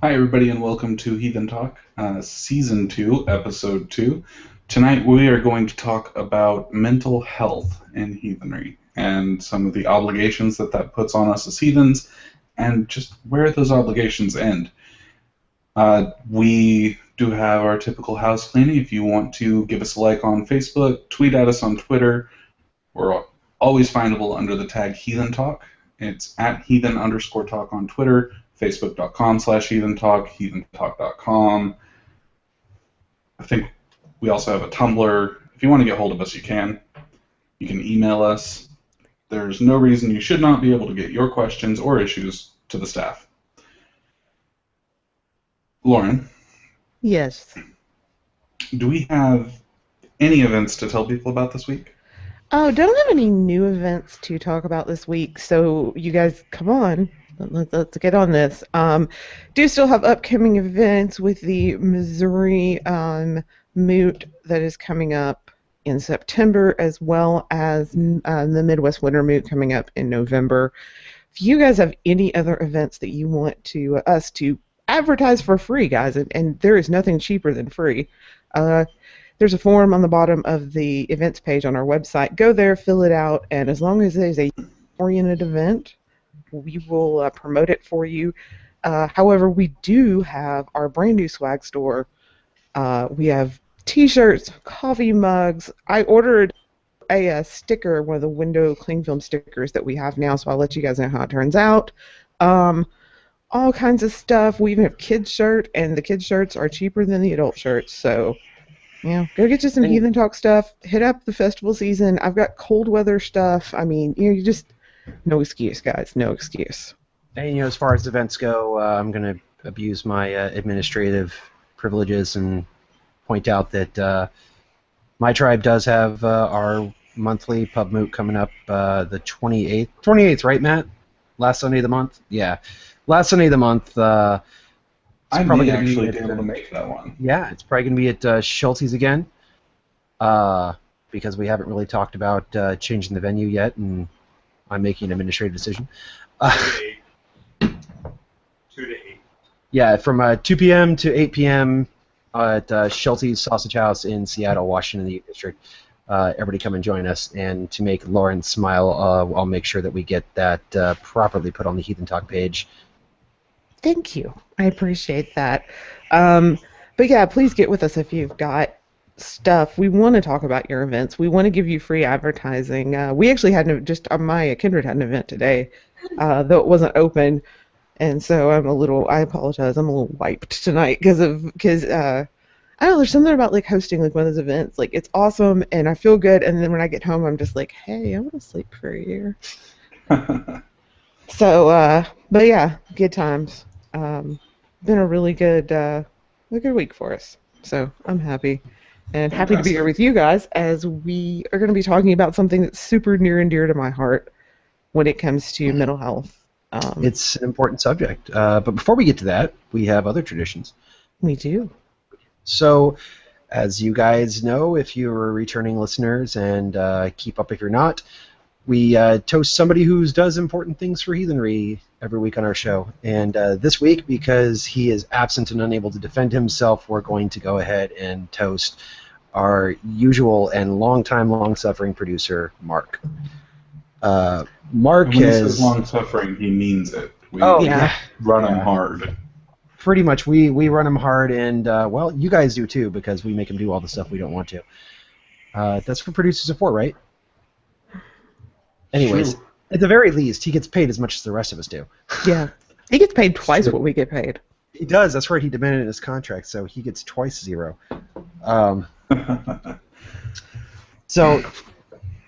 Hi, everybody, and welcome to Heathen Talk, Season 2, Episode 2. Tonight we are going to talk about mental health in heathenry and some of the obligations that puts on us as heathens and just where those obligations end. We do have our typical house cleaning. If you want to give us a like on Facebook, tweet at us on Twitter. We're always findable under the tag Heathen Talk. It's at heathen_talk on Twitter, facebook.com/heathentalk, heathentalk.com. I think we also have a Tumblr. If you want to get hold of us, you can. You can email us. There's no reason you should not be able to get your questions or issues to the staff. Lauren, Yes. do we have any events to tell people about this week? Oh, don't have any new events to talk about this week, so you guys, come on. Let's get on this. Do still have upcoming events with the Missouri Moot that is coming up in September, as well as the Midwest Winter Moot coming up in November. If you guys have any other events that you want us to advertise for free, guys, and there is nothing cheaper than free, there's a form on the bottom of the events page on our website. Go there, fill it out, and as long as it is a oriented event, we will promote it for you. However, we do have our brand new swag store. We have T-shirts, coffee mugs. I ordered a sticker, one of the window cling film stickers that we have now, so I'll let you guys know how it turns out. All kinds of stuff. We even have kids shirt, and the kids shirts are cheaper than the adult shirts, so yeah, go get you some Heathen Talk stuff. Hit up the festival season. I've got cold weather stuff. I mean, you just, no excuse, guys. No excuse. And as far as events go, I'm going to abuse my administrative privileges and point out that my tribe does have our monthly pub moot coming up the 28th. 28th, right, Matt? Last Sunday of the month? Yeah. Last Sunday of the month. I may actually be able to make that one. Yeah, it's probably going to be at Schulte's again, because we haven't really talked about changing the venue yet, and I'm making an administrative decision. 2 to 8. Yeah, from 2 p.m. to 8 p.m. At Schulte's Sausage House in Seattle, Washington, the District. Everybody come and join us, and to make Lauren smile, I'll make sure that we get that properly put on the Heathen Talk page. Thank you. I appreciate that. But yeah, please get with us if you've got stuff. We want to talk about your events. We want to give you free advertising. We actually had my Kindred had an event today, though it wasn't open, and so I apologize. I'm a little wiped tonight because I don't know. There's something about like hosting like one of those events. Like it's awesome, and I feel good, and then when I get home, I'm just like, hey, I want to sleep for a year. So, but yeah, good times. Been a really good week for us. So I'm happy, and happy to be here with you guys as we are going to be talking about something that's super near and dear to my heart when it comes to mental health. It's an important subject. But before we get to that, we have other traditions. We do. So, as you guys know, if you're returning listeners, and keep up if you're not, we toast somebody who does important things for heathenry every week on our show. And this week, because he is absent and unable to defend himself, we're going to go ahead and toast our usual and long-suffering producer, Mark. Mark when he says long-suffering, he means it. We run him hard. Pretty much, we run him hard, and well, you guys do too, because we make him do all the stuff we don't want to. That's what producers are for, right? Anyways, True. At the very least, he gets paid as much as the rest of us do. Yeah, he gets paid twice what we get paid. He does. That's right. He demanded in his contract, so he gets twice zero. So,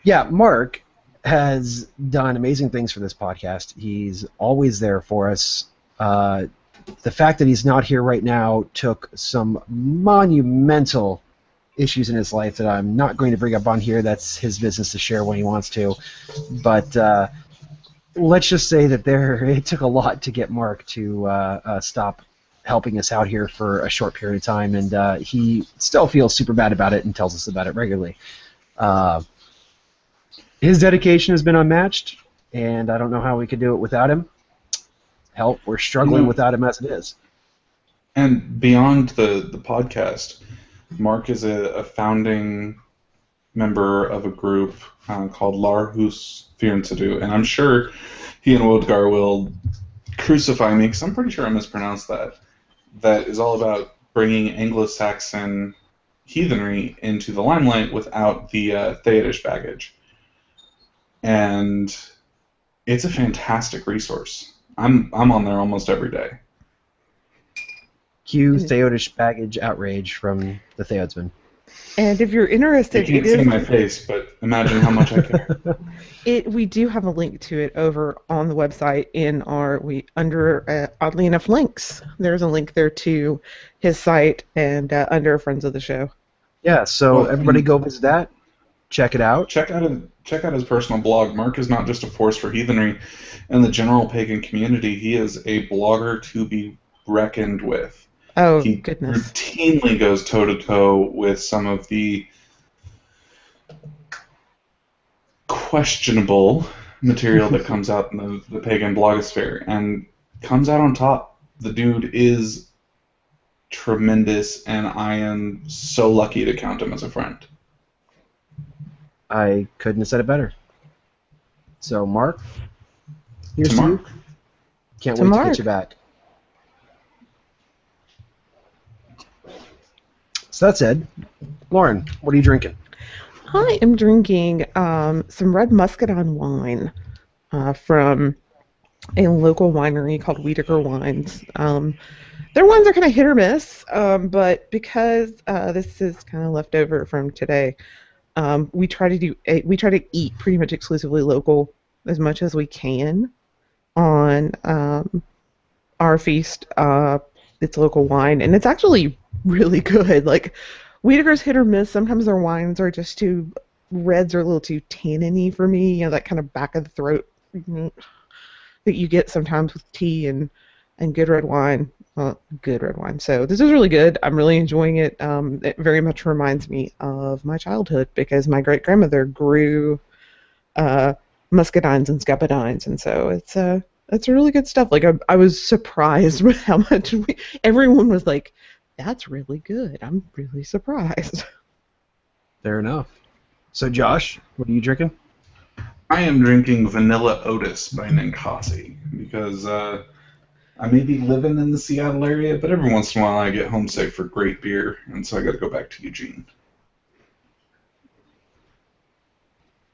yeah, Mark has done amazing things for this podcast. He's always there for us. The fact that he's not here right now took some monumental issues in his life that I'm not going to bring up on here. That's his business to share when he wants to. But let's just say that it took a lot to get Mark to stop helping us out here for a short period of time, and he still feels super bad about it and tells us about it regularly. His dedication has been unmatched, and I don't know how we could do it without him. Hell, we're struggling without him as it is. And beyond the podcast, Mark is a founding member of a group called Larhus Firenzedu, and I'm sure he and Wodgar will crucify me because I'm pretty sure I mispronounced that. That is all about bringing Anglo-Saxon heathenry into the limelight without the Theodish baggage. And it's a fantastic resource. I'm on there almost every day. Cue Theodish baggage outrage from the Theodsman. And if you're You interested, can't see my face, but imagine how much I care. we do have a link to it over on the website under oddly enough links. There's a link there to his site and under Friends of the Show. Yeah, so Well, everybody go visit that. Check it out. Check out his personal blog. Mark is not just a force for heathenry and the general pagan community. He is a blogger to be reckoned with. Oh, He goodness. routinely goes toe-to-toe with some of the questionable material that comes out in the pagan blogosphere and comes out on top. The dude is tremendous, and I am so lucky to count him as a friend. I couldn't have said it better. So, Mark, here's To to you. Mark. Can't To wait Mark. to get you back. So that said, Lauren, what are you drinking? I am drinking some red muscadine wine from a local winery called Wiedeker Wines. Their wines are kind of hit or miss, but because this is kind of left over from today, we try to eat pretty much exclusively local as much as we can on our feast. It's local wine, and it's actually really good. Like, Wiedeker's hit or miss. Sometimes their wines are just reds are a little too tanniny for me. You know, that kind of back of the throat that you get sometimes with tea and good red wine. Good red wine. So this is really good. I'm really enjoying it. It very much reminds me of my childhood because my great grandmother grew muscadines and scapadines, and so it's really good stuff. Like, I was surprised with how much everyone was like, "That's really good." I'm really surprised. Fair enough. So, Josh, what are you drinking? I am drinking Vanilla Otis by Ninkasi because I may be living in the Seattle area, but every once in a while I get homesick for great beer, and so I got to go back to Eugene.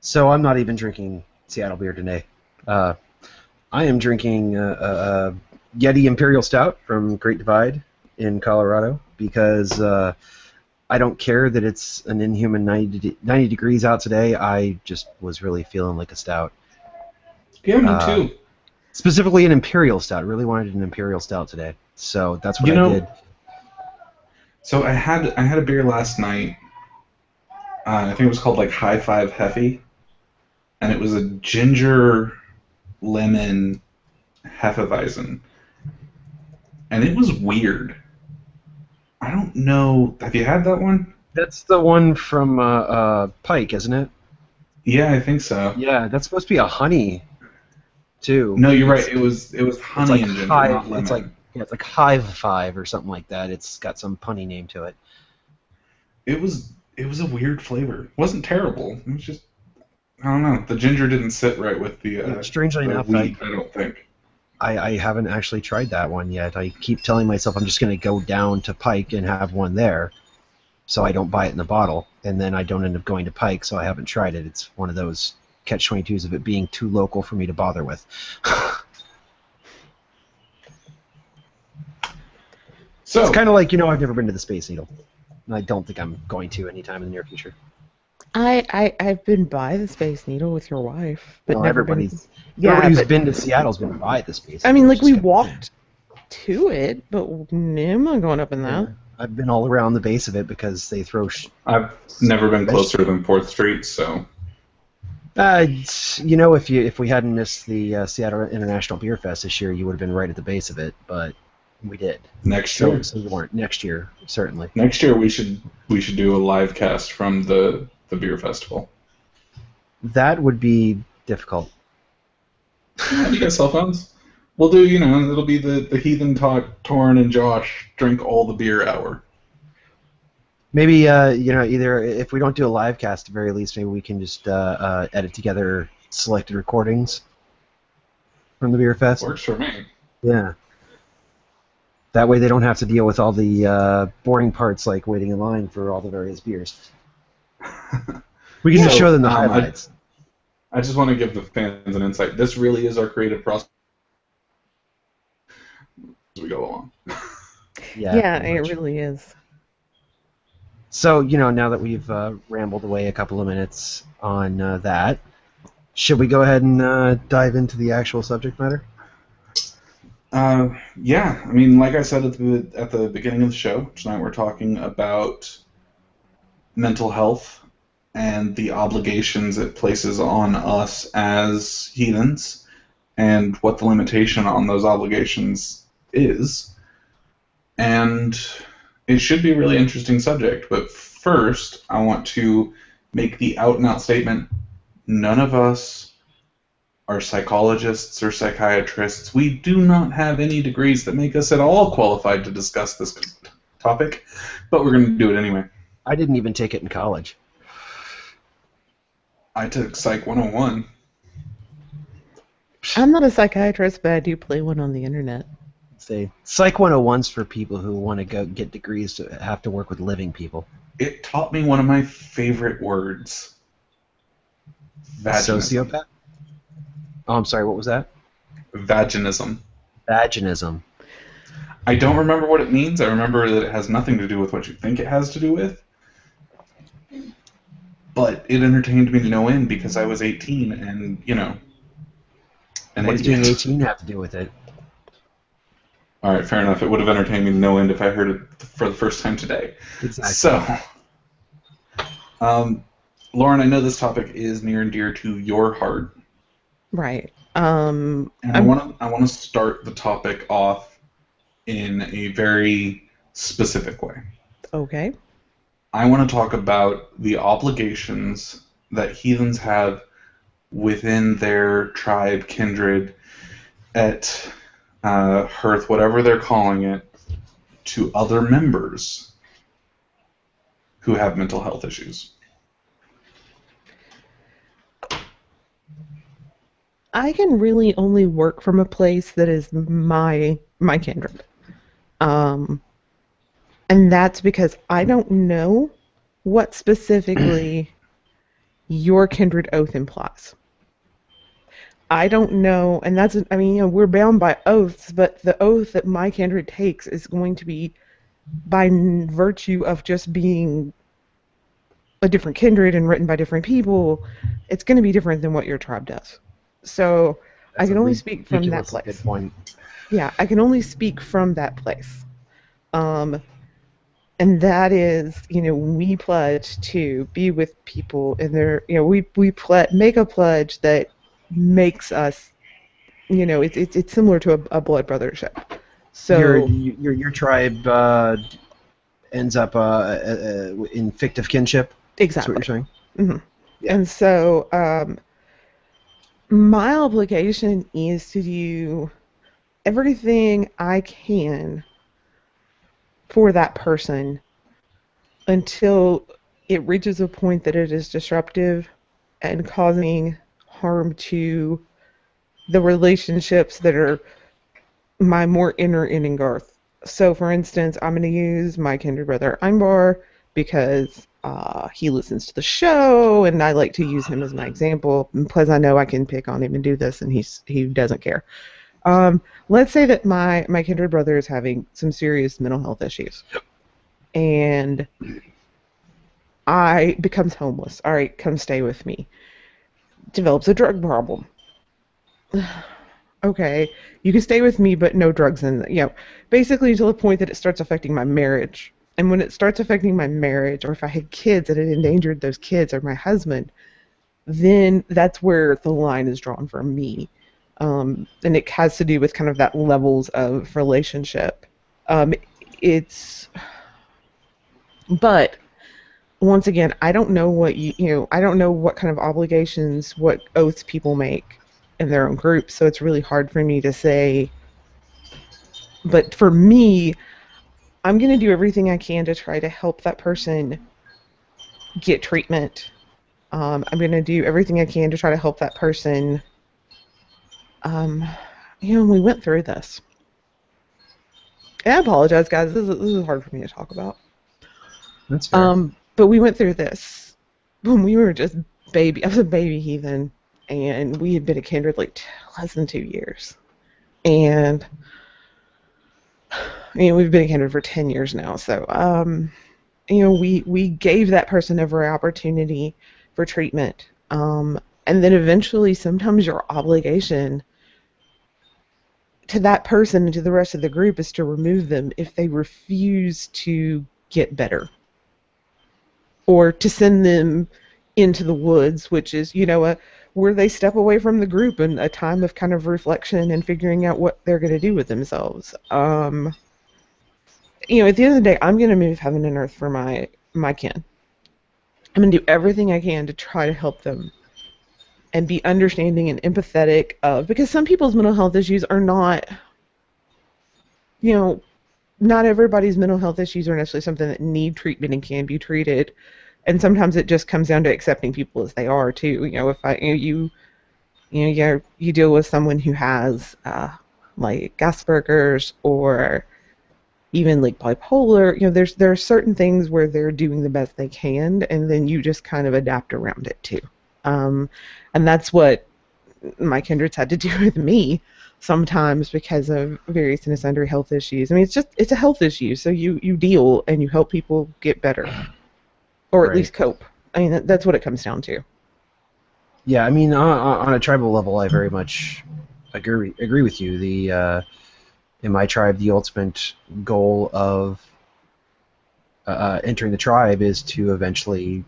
So I'm not even drinking Seattle beer today. I am drinking Yeti Imperial Stout from Great Divide in Colorado because I don't care that it's an inhuman 90 degrees out today. I just was really feeling like a stout. Yeah, me too. Specifically an Imperial Stout. Really wanted an Imperial Stout today. So that's what I did. So I had a beer last night. I think it was called like High Five Heffy, and it was a ginger lemon Hefeweizen, and it was weird. I don't know. Have you had that one? That's the one from Pike, isn't it? Yeah, I think so. Yeah, that's supposed to be a honey, too. No, you're right. It was honey like and ginger, Hive. not lemon. It's like Hive 5 or something like that. It's got some punny name to it. It was a weird flavor. It wasn't terrible. It was just, I don't know. The ginger didn't sit right with the strangely the enough, wheat, I don't think. I haven't actually tried that one yet. I keep telling myself I'm just going to go down to Pike and have one there, so I don't buy it in the bottle, and then I don't end up going to Pike, so I haven't tried it. It's one of those catch-22s of it being too local for me to bother with. So It's kind of like, I've never been to the Space Needle, and I don't think I'm going to anytime in the near future. I've been by the Space Needle with your wife, but Well, never everybody been. who's But been to Seattle's been by the Space I mean, Needle. like, It's we just walked to it, but I'm not going up in that. Yeah. I've been all around the base of it because they throw. I've never been closer than 4th Street, so. If we hadn't missed the Seattle International Beer Fest this year, you would have been right at the base of it, but we did. Next year. So you weren't. Next year, certainly. Next year we should do a live cast from the beer festival. That would be difficult. Do you got cell phones? We'll do, it'll be the Heathen Talk, Torn and Josh drink all the beer hour. Maybe either if we don't do a live cast, at the very least, maybe we can just edit together selected recordings from the beer fest. Works for me. Yeah. That way they don't have to deal with all the boring parts like waiting in line for all the various beers. We can just show them the highlights. I just want to give the fans an insight. This really is our creative process as we go along. Yeah, it really is. So, now that we've rambled away a couple of minutes on that, should we go ahead and dive into the actual subject matter? Yeah. I mean, like I said at the beginning of the show, tonight we're talking about mental health and the obligations it places on us as heathens and what the limitation on those obligations is. And it should be a really interesting subject, but first I want to make the out-and-out statement: none of us are psychologists or psychiatrists. We do not have any degrees that make us at all qualified to discuss this topic, but we're going to do it anyway. I didn't even take it in college. I took Psych 101. I'm not a psychiatrist, but I do play one on the internet. Say, Psych 101's for people who want to go get degrees to have to work with living people. It taught me one of my favorite words. Vaginism. Sociopath? Oh, I'm sorry, what was that? Vaginism. Vaginism. I don't remember what it means. I remember that it has nothing to do with what you think it has to do with. But it entertained me to no end because I was 18 and, an What does idiot. being 18 have to do with it? All right, fair enough. It would have entertained me to no end if I heard it for the first time today. Exactly. So, Lauren, I know this topic is near and dear to your heart. Right. And I want to start the topic off in a very specific way. Okay. I want to talk about the obligations that heathens have within their tribe, kindred, et hearth, whatever they're calling it, to other members who have mental health issues. I can really only work from a place that is my kindred. And that's because I don't know what specifically your kindred oath implies. I don't know, and that's, we're bound by oaths, but the oath that my kindred takes is going to be by virtue of just being a different kindred and written by different people. It's going to be different than what your tribe does. So I can only speak from that place. Good point. Yeah, I can only speak from that place. And that is, we pledge to be with people in their, we make a pledge that makes us, it's similar to a blood brothership. So your tribe ends up in fictive kinship. Exactly. That's what you're saying. Mm-hmm. Yeah. And so my obligation is to do everything I can for that person until it reaches a point that it is disruptive and causing harm to the relationships that are my more inner Inningarth. So, for instance, I'm going to use my kindred brother Einbar because he listens to the show, and I like to use him as my example because I know I can pick on him and do this, and he doesn't care. Let's say that my kindred brother is having some serious mental health issues, and becomes homeless. All right, come stay with me. Develops a drug problem. Okay, you can stay with me, but no drugs basically until the point that it starts affecting my marriage. And when it starts affecting my marriage, or if I had kids and it endangered those kids or my husband, then that's where the line is drawn for me. And it has to do with kind of that levels of relationship. But once again, I don't know what I don't know what kind of obligations, what oaths people make. in their own group, so it's really hard for me to say. But for me, I'm going to do everything I can to try to help that person get treatment. I'm going to do everything I can to try to help that person. We went through this. And I apologize, guys. This is hard for me to talk about. That's fair. But we went through this when we were just baby. I was a baby heathen, and we had been a kindred like less than 2 years. And we've been a kindred for 10 years now. So, we gave that person every opportunity for treatment. And then eventually, sometimes your obligation to that person and to the rest of the group is to remove them if they refuse to get better. Or to send them into the woods, which is, where they step away from the group and a time of kind of reflection and figuring out what they're going to do with themselves. At the end of the day, I'm going to move heaven and earth for my kin. I'm going to do everything I can to try to help them and be understanding and empathetic of, because some people's mental health issues are not, not everybody's mental health issues are necessarily something that need treatment and can be treated. And sometimes it just comes down to accepting people as they are too. If you deal with someone who has like Asperger's or even like bipolar, there are certain things where they're doing the best they can, and then you just kind of adapt around it too. And that's what my kindreds had to do with me sometimes because of various and sundry health issues. It's a health issue, so you deal and you help people get better, or at least cope. That's what it comes down to. Yeah, on a tribal level, I very much agree with you. In my tribe, the ultimate goal of entering the tribe is to eventually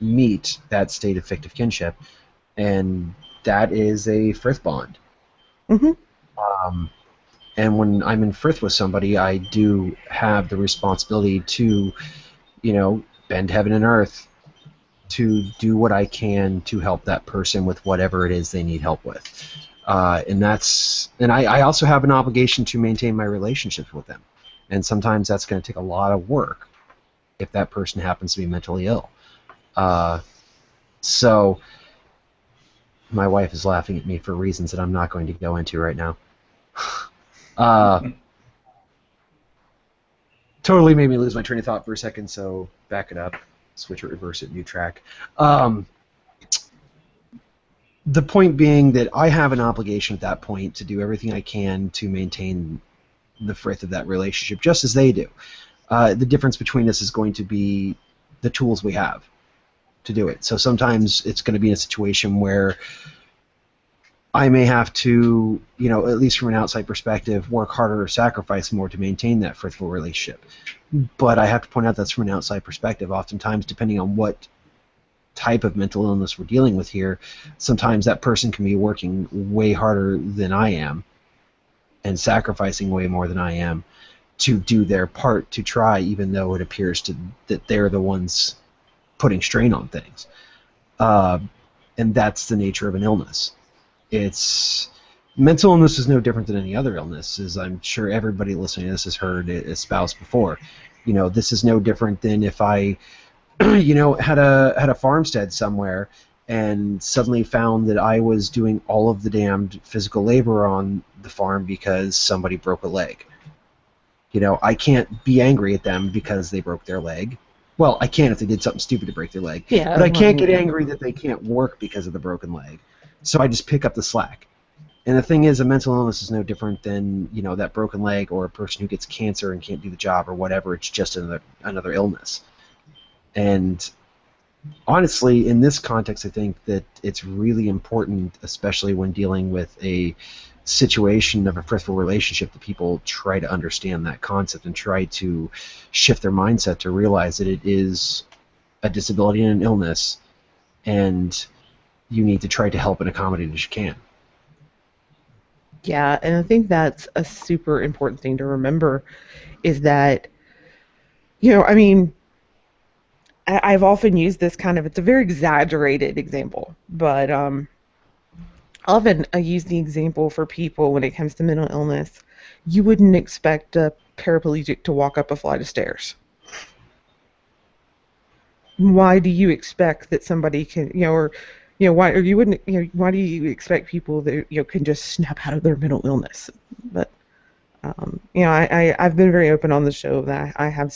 meet that state of fictive kinship, and that is a frith bond. Mm-hmm. And when I'm in frith with somebody, I do have the responsibility to, bend heaven and earth to do what I can to help that person with whatever it is they need help with. And I also have an obligation to maintain my relationships with them. And sometimes that's going to take a lot of work if that person happens to be mentally ill. So my wife is laughing at me for reasons that I'm not going to go into right now. Totally made me lose my train of thought for a second, so back it up, switch it, reverse it, new track. The point being that I have an obligation at that point to do everything I can to maintain the frith of that relationship, just as they do. The difference between us is going to be the tools we have to do it. So sometimes it's going to be in a situation where I may have to, at least from an outside perspective, work harder or sacrifice more to maintain that frithful relationship. But I have to point out that's from an outside perspective. Oftentimes, depending on what type of mental illness we're dealing with here, sometimes that person can be working way harder than I am and sacrificing way more than I am to do their part to try, even though it appears that they're the ones putting strain on things. And that's the nature of an illness. Mental illness is no different than any other illness, as I'm sure everybody listening to this has heard it espoused before. This is no different than if I, had a farmstead somewhere and suddenly found that I was doing all of the damned physical labor on the farm because somebody broke a leg. I can't be angry at them because they broke their leg. Well, I can if they did something stupid to break their leg. Yeah, but I can't get angry that they can't work because of the broken leg. So I just pick up the slack. And the thing is, a mental illness is no different than, that broken leg or a person who gets cancer and can't do the job or whatever. It's just another illness. And honestly, in this context, I think that it's really important, especially when dealing with a situation of a frithful relationship, that people try to understand that concept and try to shift their mindset to realize that it is a disability and an illness, and you need to try to help and accommodate as you can. Yeah, and I think that's a super important thing to remember, is that, I've often used this it's a very exaggerated example, but Often I use the example for people when it comes to mental illness. You wouldn't expect a paraplegic to walk up a flight of stairs. Why do you expect that somebody can, or, why, or you wouldn't, why do you expect people that, can just snap out of their mental illness? But, I've been very open on the show that I have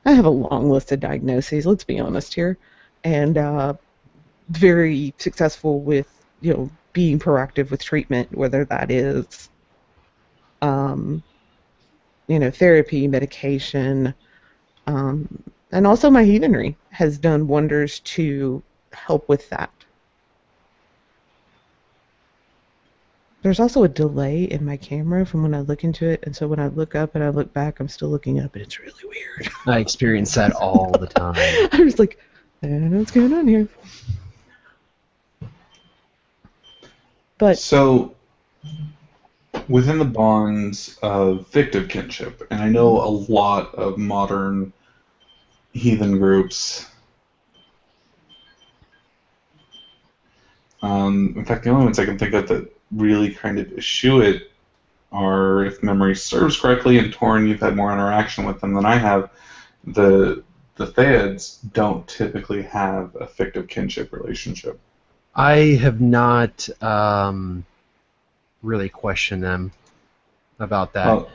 I have a long list of diagnoses, let's be honest here, and very successful with, being proactive with treatment, whether that is, um, therapy, medication, and also my heathenry has done wonders to help with that. There's also a delay in my camera from when I look into it, and so when I look up and I look back, I'm still looking up, and it's really weird. I experience that all the time. I'm just like, I don't know what's going on here. But So, within the bonds of fictive kinship, and I know a lot of modern heathen groups. In fact, the only ones I can think of that really kind of eschew it are, if memory serves correctly, and Torrin, you've had more interaction with them than I have, the Theids don't typically have a fictive kinship relationship. I have not really questioned them about that. Well,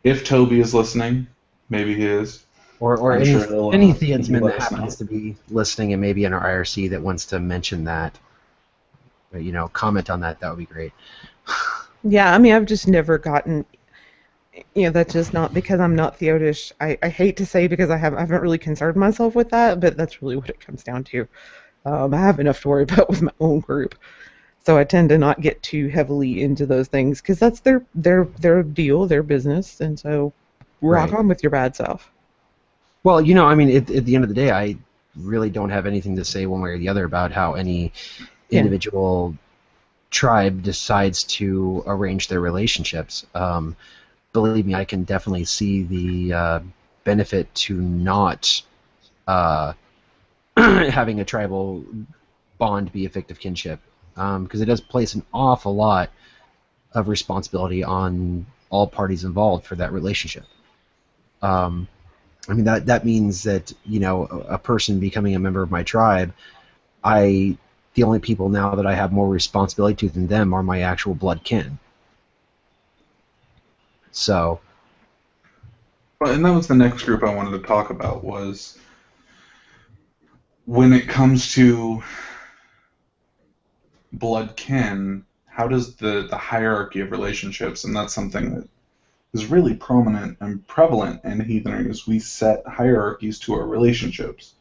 if Toby is listening, maybe he is. Or I'm any, sure he'll, any he'll Theadsman let that us happens know. to be listening and maybe in our IRC that wants to mention that, comment on that, that would be great. yeah, I mean, I've just never gotten, that's just not because I'm not Theodish. I hate to say because I haven't really concerned myself with that, but that's really what it comes down to. I have enough to worry about with my own group, so I tend to not get too heavily into those things because that's their deal, their business, and so rock Right. on with your bad self. Well, I mean, at the end of the day, I really don't have anything to say one way or the other about how any Yeah. individual tribe decides to arrange their relationships. Believe me, I can definitely see the benefit to not having a tribal bond be a fictive kinship, because it does place an awful lot of responsibility on all parties involved for that relationship. I mean, that means that, a person becoming a member of my tribe, the only people now that I have more responsibility to than them are my actual blood kin. So, Well, and that was the next group I wanted to talk about, was when it comes to blood kin, how does the hierarchy of relationships, and that's something that is really prominent and prevalent in heathenry, is we set hierarchies to our relationships.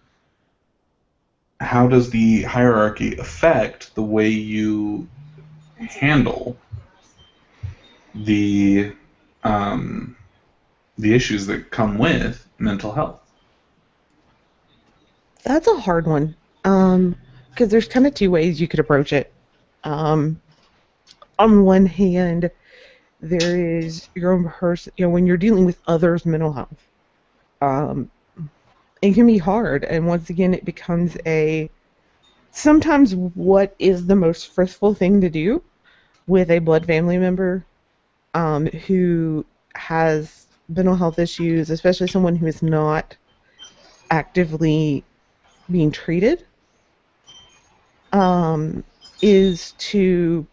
How does the hierarchy affect the way you handle the issues that come with mental health? That's a hard one, because there's kind of two ways you could approach it. On one hand, there is your own person, when you're dealing with others' mental health. It can be hard, and once again, it becomes sometimes what is the most fruitful thing to do with a blood family member who has mental health issues, especially someone who is not actively being treated, is to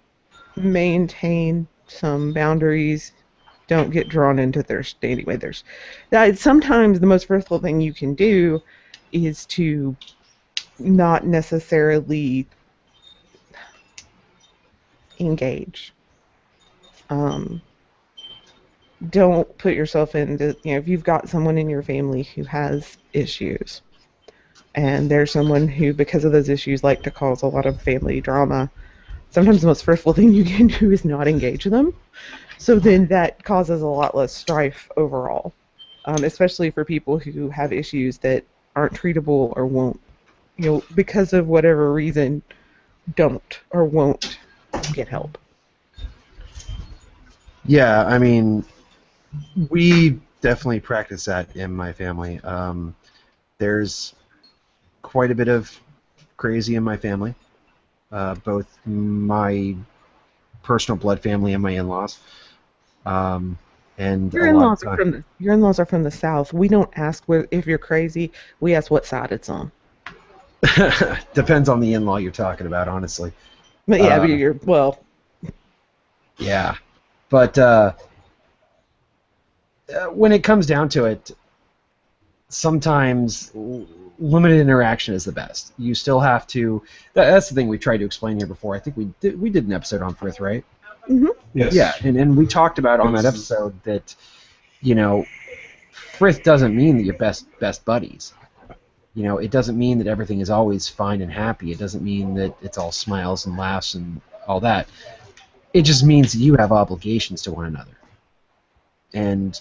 maintain some boundaries. Don't get drawn into their anyway. Sometimes the most fruitful thing you can do is to not necessarily engage. Don't put yourself into, if you've got someone in your family who has issues, and there's someone who, because of those issues, like to cause a lot of family drama, sometimes the most fruitful thing you can do is not engage them. So then that causes a lot less strife overall, especially for people who have issues that aren't treatable or won't, because of whatever reason, don't or won't get help. yeah, I mean, we definitely practice that in my family. There's quite a bit of crazy in my family. both my personal blood family and my in-laws. And Your a lot of in-laws are time. from the South. We don't ask if you're crazy. We ask what side it's on. Depends on the in-law you're talking about, honestly. But yeah, but Yeah. But when it comes down to it, sometimes limited interaction is the best. You still have to. That's the thing we tried to explain here before. I think we did an episode on Frith, right? Mhm. Yes. Yeah, and we talked about on that Yes. episode that, Frith doesn't mean that you're best buddies. It doesn't mean that everything is always fine and happy. It doesn't mean that it's all smiles and laughs and all that. It just means that you have obligations to one another. And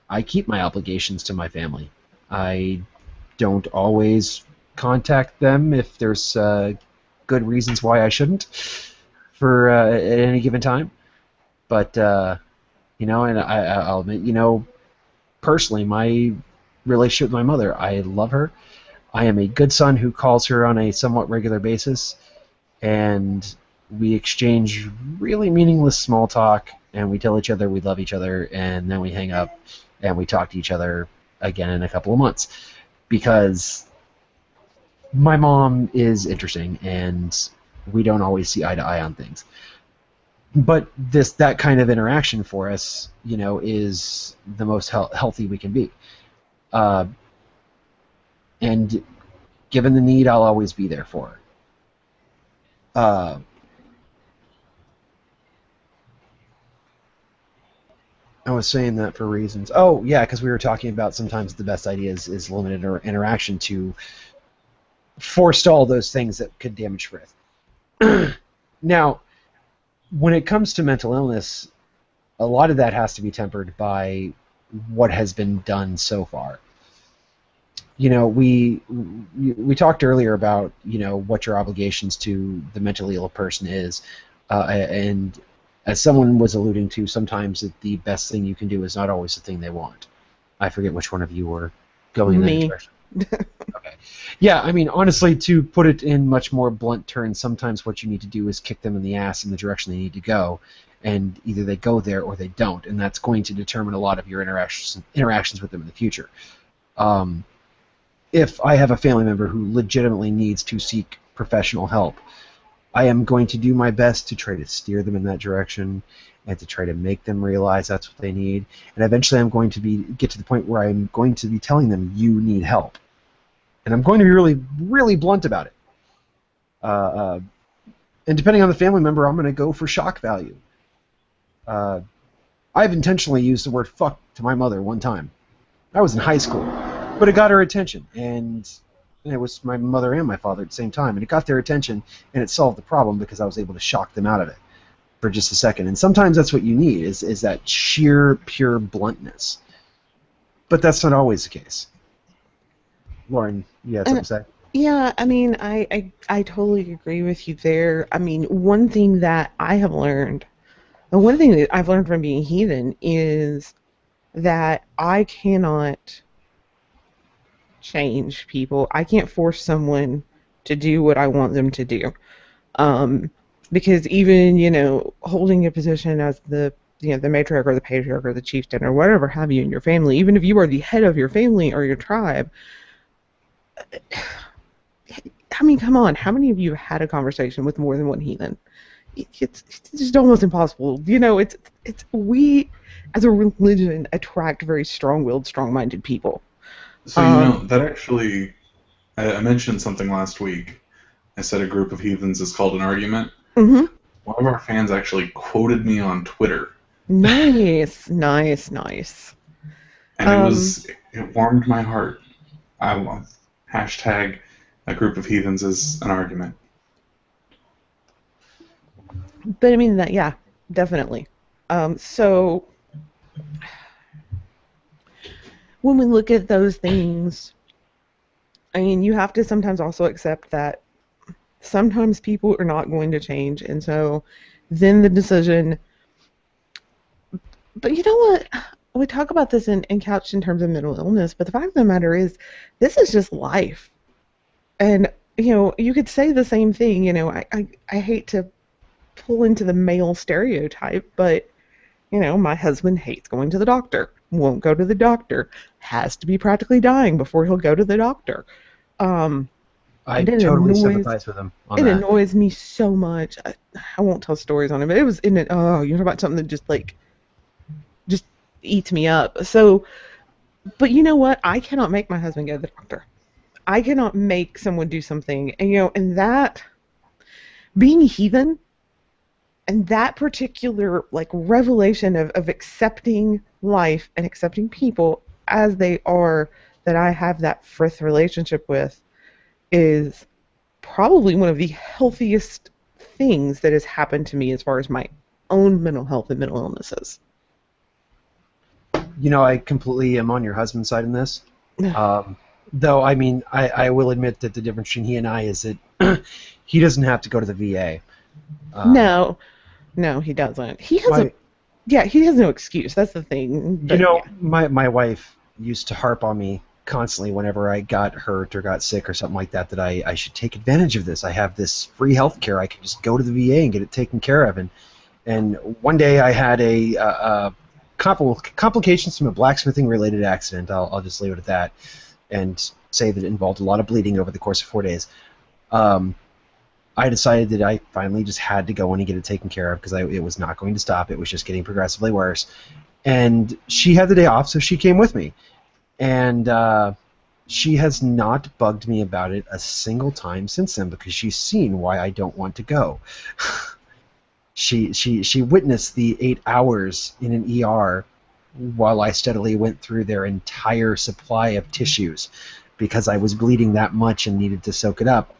I keep my obligations to my family. I don't always contact them if there's good reasons why I shouldn't at any given time. But, and I'll admit, personally, my relationship with my mother, I love her. I am a good son who calls her on a somewhat regular basis, and we exchange really meaningless small talk, and we tell each other we love each other, and then we hang up, and we talk to each other again in a couple of months. Because my mom is interesting, and we don't always see eye to eye on things. But that kind of interaction for us, is the most healthy we can be. And given the need, I'll always be there for her. I was saying that for reasons. Oh, yeah, because we were talking about sometimes the best idea is limited interaction to forestall those things that could damage Frith. Now, when it comes to mental illness, a lot of that has to be tempered by what has been done so far. We talked earlier about what your obligations to the mentally ill person is, and as someone was alluding to, sometimes the best thing you can do is not always the thing they want. I forget which one of you were going in that direction. Okay. Yeah, I mean, honestly, to put it in much more blunt terms, sometimes what you need to do is kick them in the ass in the direction they need to go, and either they go there or they don't, and that's going to determine a lot of your interactions with them in the future. If I have a family member who legitimately needs to seek professional help, I am going to do my best to try to steer them in that direction and to try to make them realize that's what they need. And eventually I'm going to get to the point where I'm going to be telling them, you need help. And I'm going to be really, really blunt about it. And depending on the family member, I'm going to go for shock value. I've intentionally used the word fuck to my mother one time. I was in high school, but it got her attention. And it was my mother and my father at the same time, and it got their attention, and it solved the problem because I was able to shock them out of it for just a second. And sometimes that's what you need, is that sheer, pure bluntness. But that's not always the case. Lauren, you had something to say? Yeah, I mean, I totally agree with you there. I mean, one thing that I have learned, and one thing that I've learned from being heathen is that I cannot change people. I can't force someone to do what I want them to do. Because even, holding a position as the matriarch or the patriarch or the chieftain or whatever have you in your family, even if you are the head of your family or your tribe, I mean, come on, how many of you had a conversation with more than one heathen? It's just almost impossible. We as a religion attract very strong-willed, strong-minded people. So, that actually, I mentioned something last week. I said a group of heathens is called an argument. Mm-hmm. One of our fans actually quoted me on Twitter. Nice. And it warmed my heart. Hashtag a group of heathens is an argument. But I mean, yeah, definitely. So when we look at those things, I mean, you have to sometimes also accept that sometimes people are not going to change, and so then the decision. But you know what? We talk about this in couched in terms of mental illness, but the fact of the matter is, this is just life. And you could say the same thing. I hate to pull into the male stereotype, but my husband hates going to the doctor, won't go to the doctor, has to be practically dying before he'll go to the doctor. I And it totally annoys sympathize with him on it that. annoys me so much. I won't tell stories on it, but it was in it. Oh, you're talking about something that just eats me up. So, but you know what? I cannot make my husband go to the doctor. I cannot make someone do something, and that being heathen and that particular like revelation of accepting life and accepting people as they are that I have that frith relationship with is probably one of the healthiest things that has happened to me as far as my own mental health and mental illnesses. I completely am on your husband's side in this. Though, I mean, I will admit that the difference between he and I is that he doesn't have to go to the VA. No, he doesn't. He has he has no excuse. That's the thing. But, my wife used to harp on me constantly whenever I got hurt or got sick or something like that I should take advantage of this. I have this free health care. I can just go to the VA and get it taken care of. And one day I had a complications from a blacksmithing-related accident. I'll just leave it at that and say that it involved a lot of bleeding over the course of 4 days. I decided that I finally just had to go in and get it taken care of because it was not going to stop. It was just getting progressively worse. And she had the day off, so she came with me. And she has not bugged me about it a single time since then because she's seen why I don't want to go. She witnessed the 8 hours in an ER while I steadily went through their entire supply of tissues because I was bleeding that much and needed to soak it up.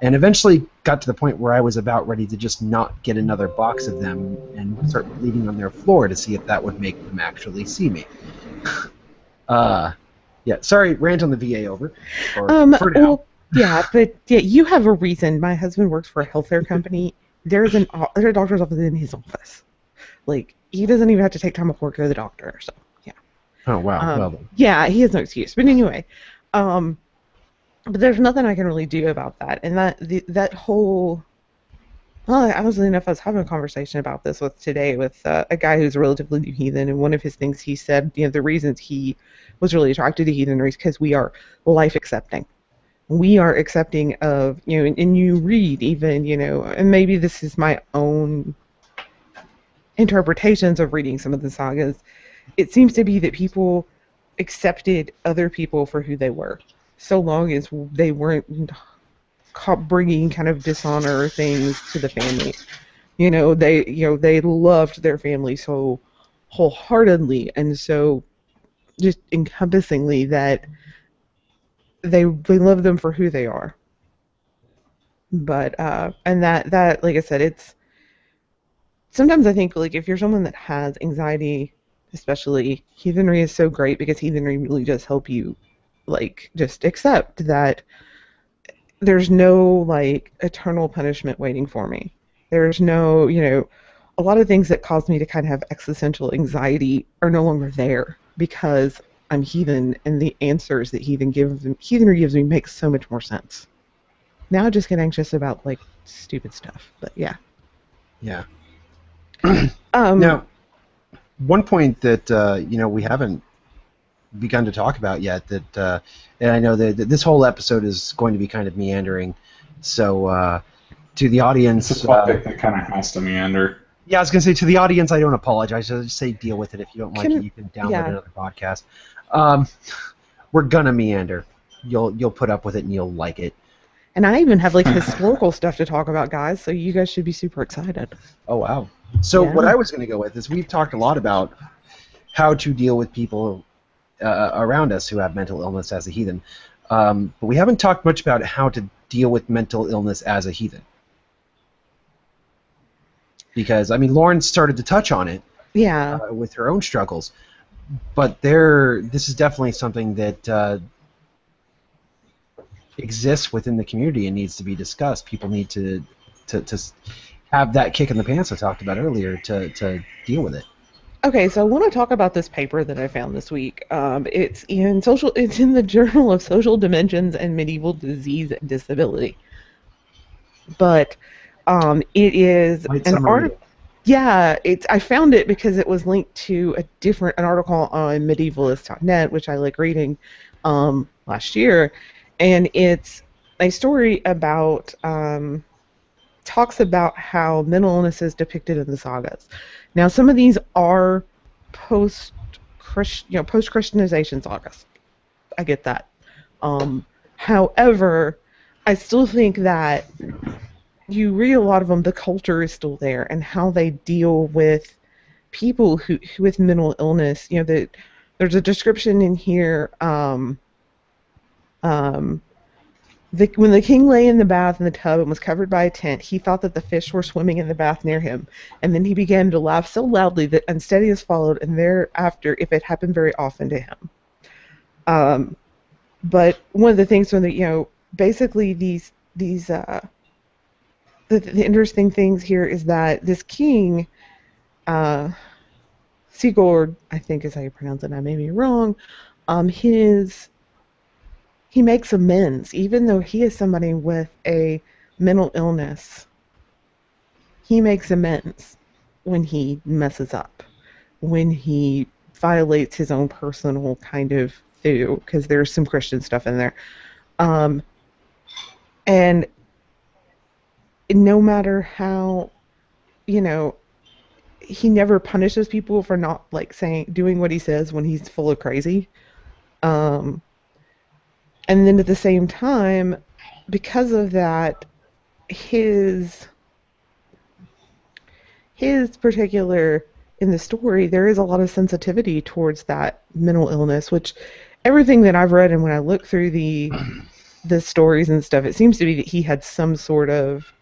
And eventually got to the point where I was about ready to just not get another box of them and start bleeding on their floor to see if that would make them actually see me. Yeah, sorry, rant on the VA over. For now. Well, but you have a reason. My husband works for a healthcare company. There's a doctor's office in his office. Like, he doesn't even have to take time off work to go to the doctor. So, yeah. Oh, wow. Well then. Yeah, he has no excuse. But anyway, but there's nothing I can really do about that. And that whole... Well, honestly enough, I was having a conversation about this today with a guy who's a relatively new heathen, and one of his things he said, the reasons he was really attracted to heathenry is because we are life accepting. We are accepting of, and you read even, and maybe this is my own interpretations of reading some of the sagas, it seems to be that people accepted other people for who they were, so long as they weren't bringing kind of dishonor or things to the family. They loved their family so wholeheartedly and so just encompassingly that they love them for who they are. But and that like I said, it's sometimes I think like if you're someone that has anxiety, especially, heathenry is so great because heathenry really does help you like just accept that there's no like eternal punishment waiting for me. There's no, a lot of things that cause me to kind of have existential anxiety are no longer there because I'm heathen, and the answers that heathenry gives me makes so much more sense. Now I just get anxious about like stupid stuff, but yeah. Yeah. Now, one point that we haven't begun to talk about yet that, and I know that this whole episode is going to be kind of meandering, so to the audience, it's a topic that kind of has to meander. Yeah, I was going to say to the audience, I don't apologize. I just say deal with it. If you don't like it, you can download another podcast. We're gonna meander. You'll put up with it and you'll like it. And I even have like historical stuff to talk about, guys. So you guys should be super excited. Oh wow! So what I was going to go with is we've talked a lot about how to deal with people around us who have mental illness as a heathen, but we haven't talked much about how to deal with mental illness as a heathen. Because Lauren started to touch on it. Yeah. With her own struggles, but this is definitely something that exists within the community and needs to be discussed. People need to have that kick in the pants I talked about earlier to deal with it. Okay, so I want to talk about this paper that I found this week. It's in social. It's in the Journal of Social Dimensions and Medieval Disease and Disability. But it is Light an summer article. reading. Yeah, it's. I found it because it was linked to an article on medievalist.net, which I like reading last year, and it's a story about talks about how mental illness is depicted in the sagas. Now, some of these are post post Christianization sagas. I get that. However, I still think that you read a lot of them, the culture is still there, and how they deal with people who with mental illness. There's a description in here. Um, when the king lay in the bath in the tub and was covered by a tent, he thought that the fish were swimming in the bath near him, and then he began to laugh so loudly that unsteadiness followed, and thereafter, if it happened very often to him. But one of the things when basically the interesting things here is that this king, Sigurd, I think is how you pronounce it. I may be wrong. He makes amends, even though he is somebody with a mental illness. He makes amends when he messes up, when he violates his own personal kind of thew, because there's some Christian stuff in there. And no matter how, he never punishes people for not doing what he says when he's full of crazy. And then at the same time, because of that, his particular, in the story, there is a lot of sensitivity towards that mental illness, which everything that I've read and when I look through the stories and stuff, it seems to be that he had some sort of,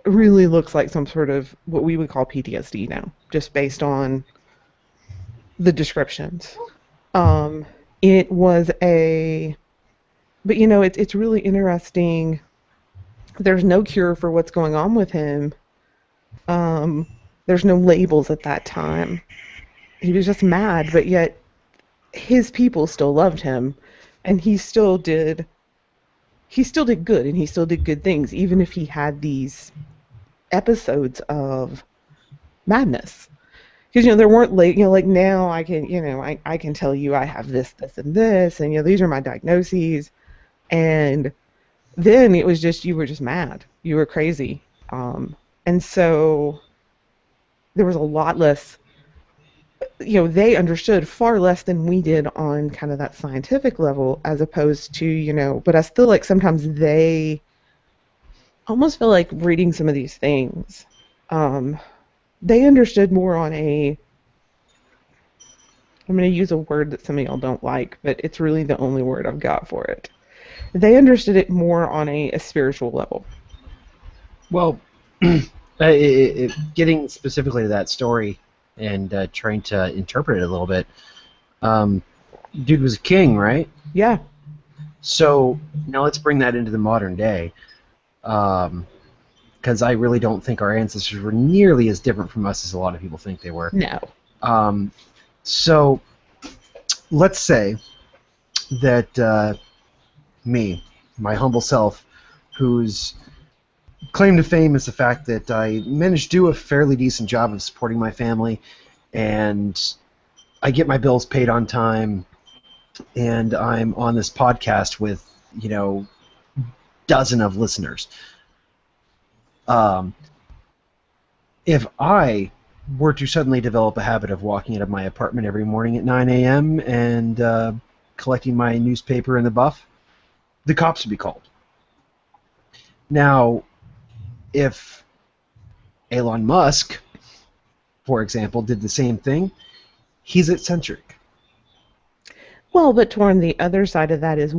really looks like some sort of what we would call PTSD now, just based on the descriptions. It was but it's really interesting. There's no cure for what's going on with him. There's no labels at that time. He was just mad, but yet his people still loved him, and he still did good, and he still did good things, even if he had these episodes of madness. Because there weren't like now I can I can tell you I have this, and this, and these are my diagnoses, and then it was just you were just mad, you were crazy, and so there was a lot less. They understood far less than we did on kind of that scientific level, as opposed to But I still sometimes they almost feel like reading some of these things. They understood more on I'm going to use a word that some of y'all don't like, but it's really the only word I've got for it. They understood it more on a spiritual level. Well, getting specifically to that story and trying to interpret it a little bit, dude was a king, right? Yeah. So now let's bring that into the modern day, because I really don't think our ancestors were nearly as different from us as a lot of people think they were. No. So let's say that my humble self, whose claim to fame is the fact that I managed to do a fairly decent job of supporting my family, and I get my bills paid on time, and I'm on this podcast with, dozen of listeners. If I were to suddenly develop a habit of walking out of my apartment every morning at 9 a.m. and collecting my newspaper in the Buff, the cops would be called. Now, if Elon Musk, for example, did the same thing, he's eccentric. Well, but Torn, the other side of that is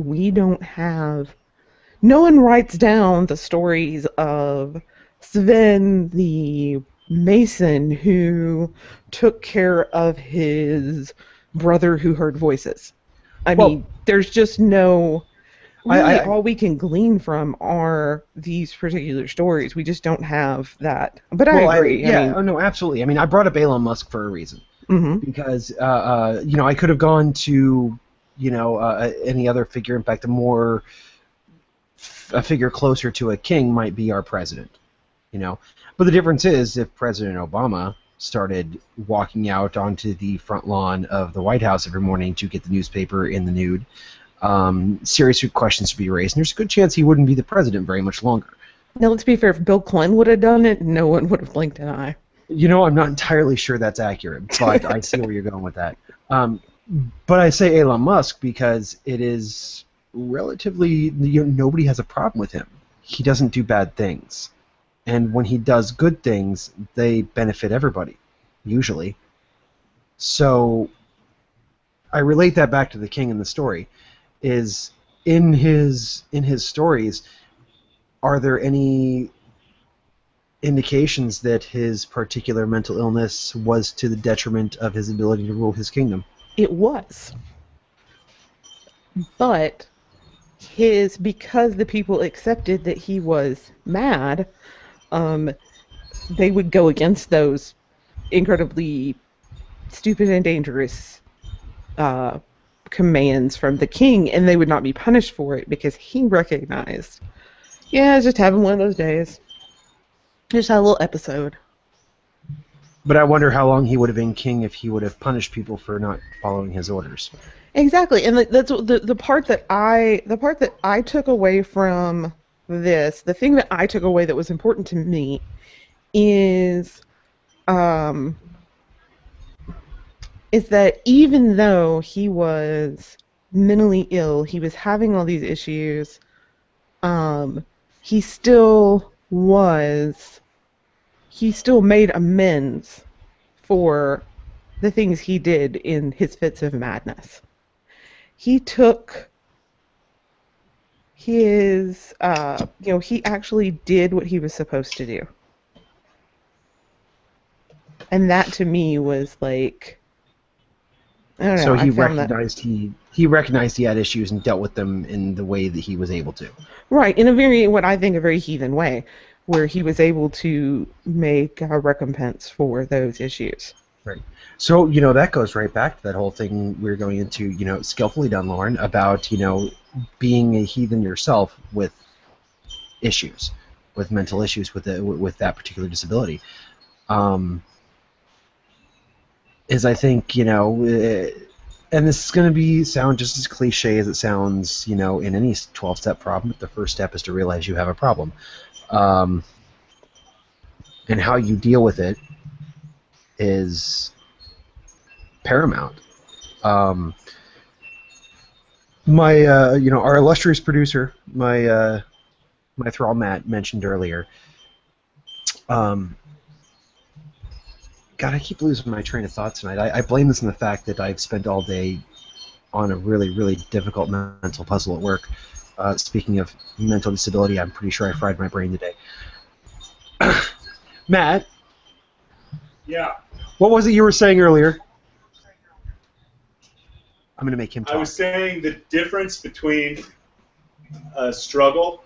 no one writes down the stories of Sven the Mason who took care of his brother who heard voices. I mean, there's just no... really all we can glean from are these particular stories. We just don't have that. But I agree. Oh no, absolutely. I mean, I brought up Elon Musk for a reason. Mhm. Because I could have gone to any other figure. In fact, a figure closer to a king might be our president. But the difference is if President Obama started walking out onto the front lawn of the White House every morning to get the newspaper in the nude, serious questions would be raised, and there's a good chance he wouldn't be the president very much longer. Now, let's be fair. If Bill Clinton would have done it, no one would have blinked an eye. I'm not entirely sure that's accurate, but I see where you're going with that. But I say Elon Musk because it is relatively, nobody has a problem with him. He doesn't do bad things. And when he does good things, they benefit everybody, usually. So I relate that back to the king in the story. Is in his stories, are there any indications that his particular mental illness was to the detriment of his ability to rule his kingdom? It was. But because the people accepted that he was mad, they would go against those incredibly stupid and dangerous commands from the king, and they would not be punished for it because he recognized, just having one of those days. Just had a little episode. But I wonder how long he would have been king if he would have punished people for not following his orders. Exactly, and that's the part that I took away from this. The thing that I took away that was important to me is that even though he was mentally ill, he was having all these issues. He still made amends for the things he did in his fits of madness. He took his, he actually did what he was supposed to do. And that to me was like, I don't know. So he recognized he recognized he had issues and dealt with them in the way that he was able to. Right, in what I think a very heathen way, where he was able to make a recompense for those issues. Right. So, that goes right back to that whole thing we were going into, skillfully done, Lauren, about, being a heathen yourself with issues, with mental issues with that particular disability. Is I think, and this is going to sound just as cliche as it sounds, in any 12-step problem, but the first step is to realize you have a problem. And how you deal with it is paramount. Our illustrious producer, my thrall Matt mentioned earlier. God, I keep losing my train of thought tonight. I blame this on the fact that I've spent all day on a really, really difficult mental puzzle at work. Speaking of mental disability, I'm pretty sure I fried my brain today. Matt? Yeah. What was it you were saying earlier? I'm going to make him talk. I was saying the difference between a struggle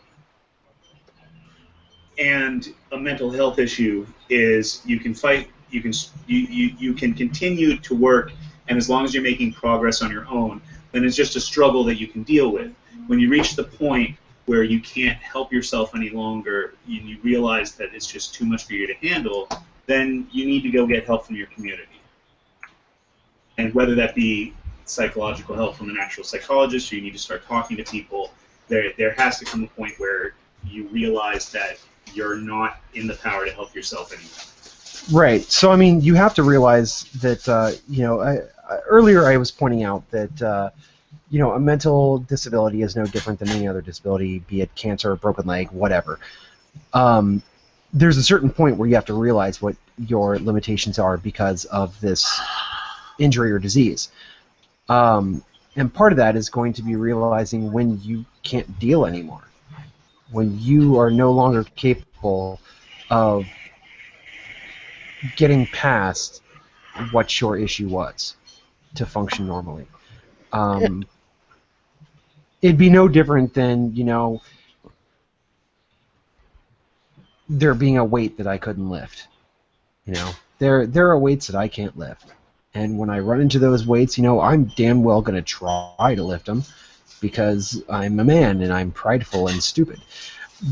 and a mental health issue is you can fight, you can continue to work, and as long as you're making progress on your own, then it's just a struggle that you can deal with. When you reach the point where you can't help yourself any longer, and you realize that it's just too much for you to handle, then you need to go get help from your community. And whether that be psychological help from an actual psychologist, or you need to start talking to people, there has to come a point where you realize that you're not in the power to help yourself anymore. Right. So, I mean, you have to realize that, earlier I was pointing out that, a mental disability is no different than any other disability, be it cancer, broken leg, whatever. There's a certain point where you have to realize what your limitations are because of this injury or disease. And part of that is going to be realizing when you can't deal anymore, when you are no longer capable of getting past what your issue was to function normally. it'd be no different than, there being a weight that I couldn't lift. There are weights that I can't lift. And when I run into those weights, I'm damn well going to try to lift them because I'm a man and I'm prideful and stupid.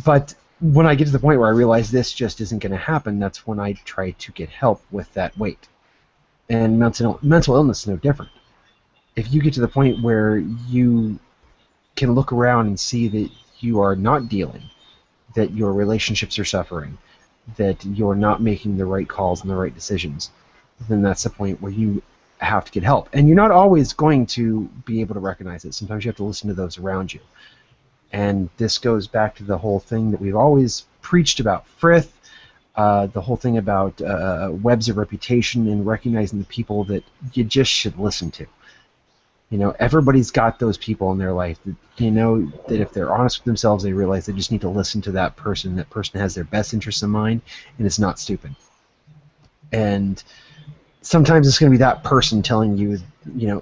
But when I get to the point where I realize this just isn't going to happen, that's when I try to get help with that weight. And mental illness is no different. If you get to the point where you can look around and see that you are not dealing, that your relationships are suffering, that you're not making the right calls and the right decisions, then that's the point where you have to get help. And you're not always going to be able to recognize it. Sometimes you have to listen to those around you. And this goes back to the whole thing that we've always preached about Frith, the whole thing about webs of reputation and recognizing the people that you just should listen to. Everybody's got those people in their life that, that if they're honest with themselves, they realize they just need to listen to that person. That person has their best interests in mind, and it's not stupid. And sometimes it's going to be that person telling you,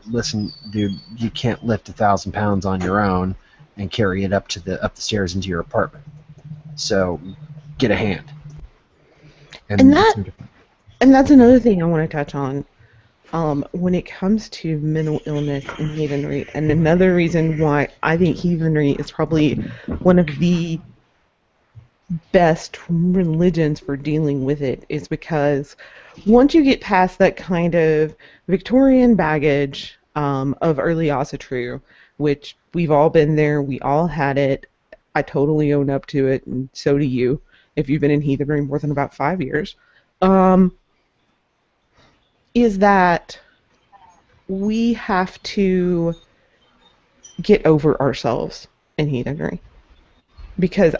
listen, dude, you can't lift 1,000 pounds on your own and carry it up the stairs into your apartment. So get a hand. And that's another thing I want to touch on. When it comes to mental illness and heathenry, and another reason why I think heathenry is probably one of the best religions for dealing with it is because once you get past that kind of Victorian baggage of early Asatru, which we've all been there, we all had it, I totally own up to it, and so do you, if you've been in heathenry more than about 5 years, is that we have to get over ourselves in heathenry. Because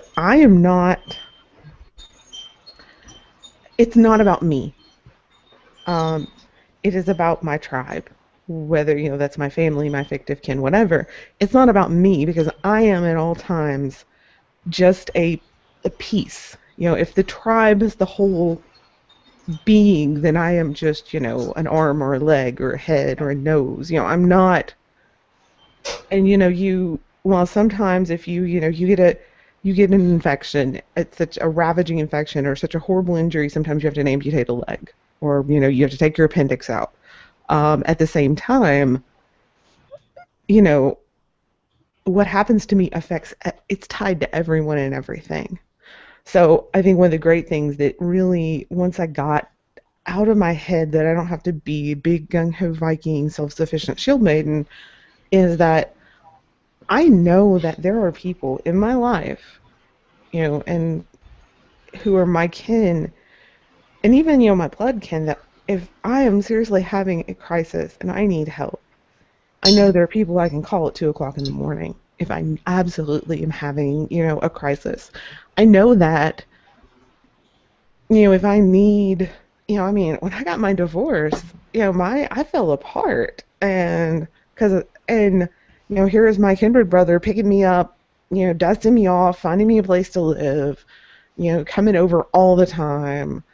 it's not about me. It is about my tribe. Whether, that's my family, my fictive kin, whatever. It's not about me because I am at all times just a piece. If the tribe is the whole being, then I am just, an arm or a leg or a head or a nose. I'm not. And well, sometimes if you get an infection, it's such a ravaging infection or such a horrible injury, sometimes you have to amputate a leg or, you have to take your appendix out. At the same time, what happens to me it's tied to everyone and everything. So I think one of the great things that really, once I got out of my head that I don't have to be big gung-ho Viking, self-sufficient shield maiden, is that I know that there are people in my life, and who are my kin, and even, my blood kin, that if I am seriously having a crisis and I need help, I know there are people I can call at 2 o'clock in the morning if I absolutely am having, a crisis. I know that, if I need, when I got my divorce, I fell apart, and here is my kindred brother picking me up, dusting me off, finding me a place to live, coming over all the time,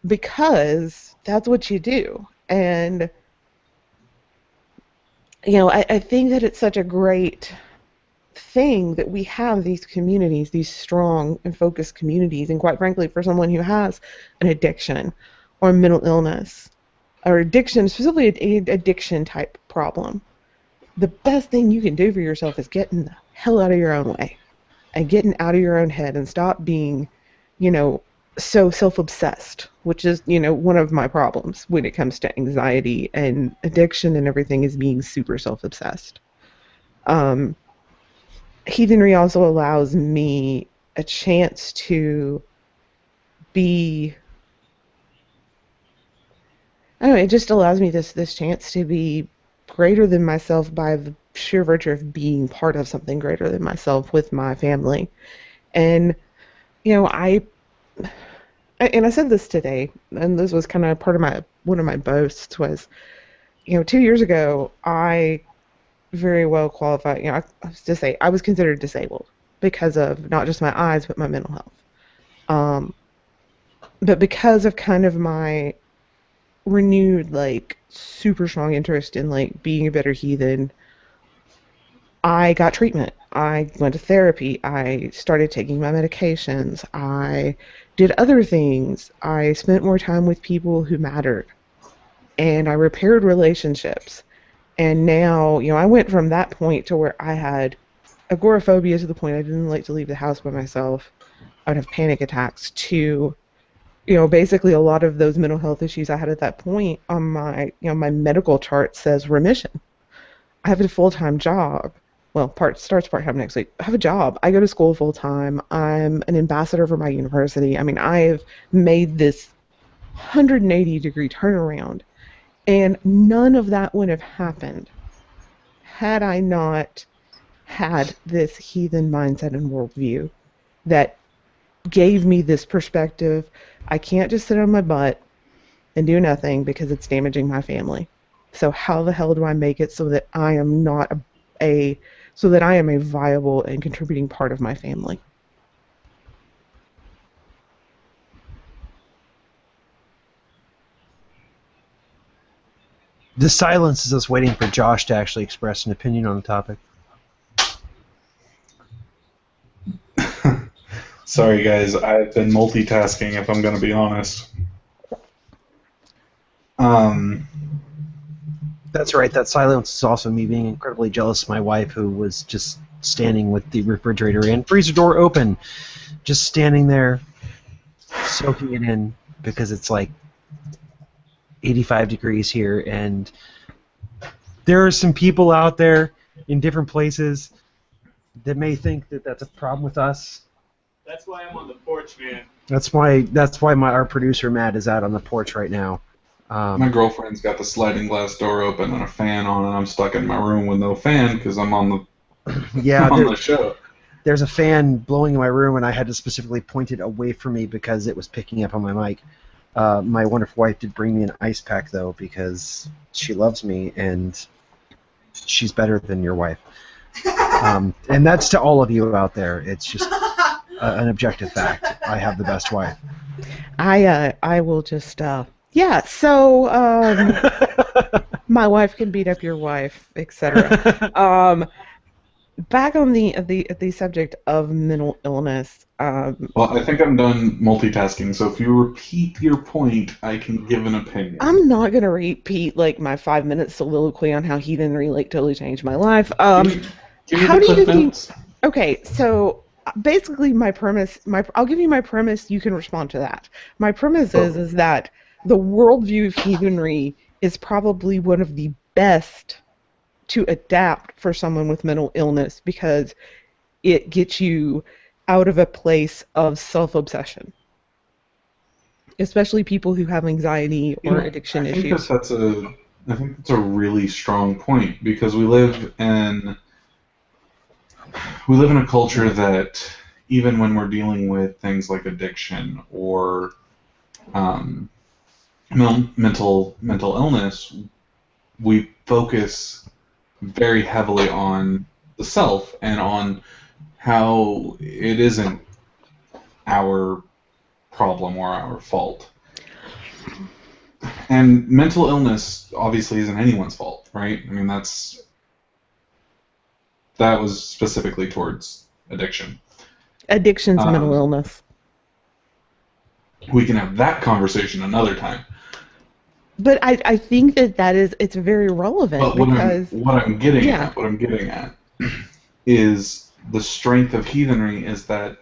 because that's what you do. And I think that it's such a great thing that we have these communities, these strong and focused communities, and quite frankly, for someone who has an addiction or mental illness or addiction, specifically an addiction type problem, the best thing you can do for yourself is getting the hell out of your own way and getting out of your own head and stop being, so self-obsessed, which is, one of my problems when it comes to anxiety and addiction and everything, is being super self-obsessed. Heathenry also allows me a chance to be, I don't know, it just allows me this chance to be greater than myself by the sheer virtue of being part of something greater than myself with my family. And, I said this today, and this was kind of part of one of my boasts was, 2 years ago, I very well qualified, I was considered disabled because of not just my eyes, but my mental health. But because of kind of my renewed, super strong interest in, being a better heathen, I got treatment. I went to therapy. I started taking my medications. I did other things. I spent more time with people who mattered. And I repaired relationships. And now, I went from that point to where I had agoraphobia to the point I didn't like to leave the house by myself. I would have panic attacks to, basically a lot of those mental health issues I had at that point on my, my medical chart says remission. I have a full-time job. Well, starts part-time next week. I have a job. I go to school full-time. I'm an ambassador for my university. I mean, I have made this 180-degree turnaround. And none of that would have happened had I not had this heathen mindset and worldview that gave me this perspective. I can't just sit on my butt and do nothing because it's damaging my family. So how the hell do I make it so that I am not a viable and contributing part of my family? The silence is us waiting for Josh to actually express an opinion on the topic. Sorry, guys. I've been multitasking, if I'm going to be honest. That's right. That silence is also me being incredibly jealous of my wife, who was just standing with the refrigerator and freezer door open, just standing there, soaking it in, because it's like 85 degrees here, and there are some people out there in different places that may think that that's a problem with us. That's why I'm on the porch, man. That's why our producer Matt is out on the porch right now. My girlfriend's got the sliding glass door open and a fan on, and I'm stuck in my room with no fan because I'm on the the show. There's a fan blowing in my room, and I had to specifically point it away from me because it was picking up on my mic. My wonderful wife did bring me an ice pack, though, because she loves me, and she's better than your wife. And that's to all of you out there. It's just an objective fact. I have the best wife. I will just yeah. So my wife can beat up your wife, etc. Back on the subject of mental illness. Well, I think I'm done multitasking, so if you repeat your point, I can give an opinion. I'm not going to repeat like my 5-minute soliloquy on how heathenry totally changed my life. How do you think? Okay, so basically my premise, I'll give you my premise, you can respond to that. My premise is that the worldview of heathenry is probably one of the best to adapt for someone with mental illness because it gets you out of a place of self-obsession, especially people who have anxiety or addiction issues. I think that's a really strong point because we live in a culture that even when we're dealing with things like addiction or mental illness, we focus very heavily on the self and on how it isn't our problem or our fault. And mental illness obviously isn't anyone's fault, right? I mean, that was specifically towards addiction. Addiction's mental illness. We can have that conversation another time. But I think it's very relevant but because what I'm getting at is the strength of heathenry is that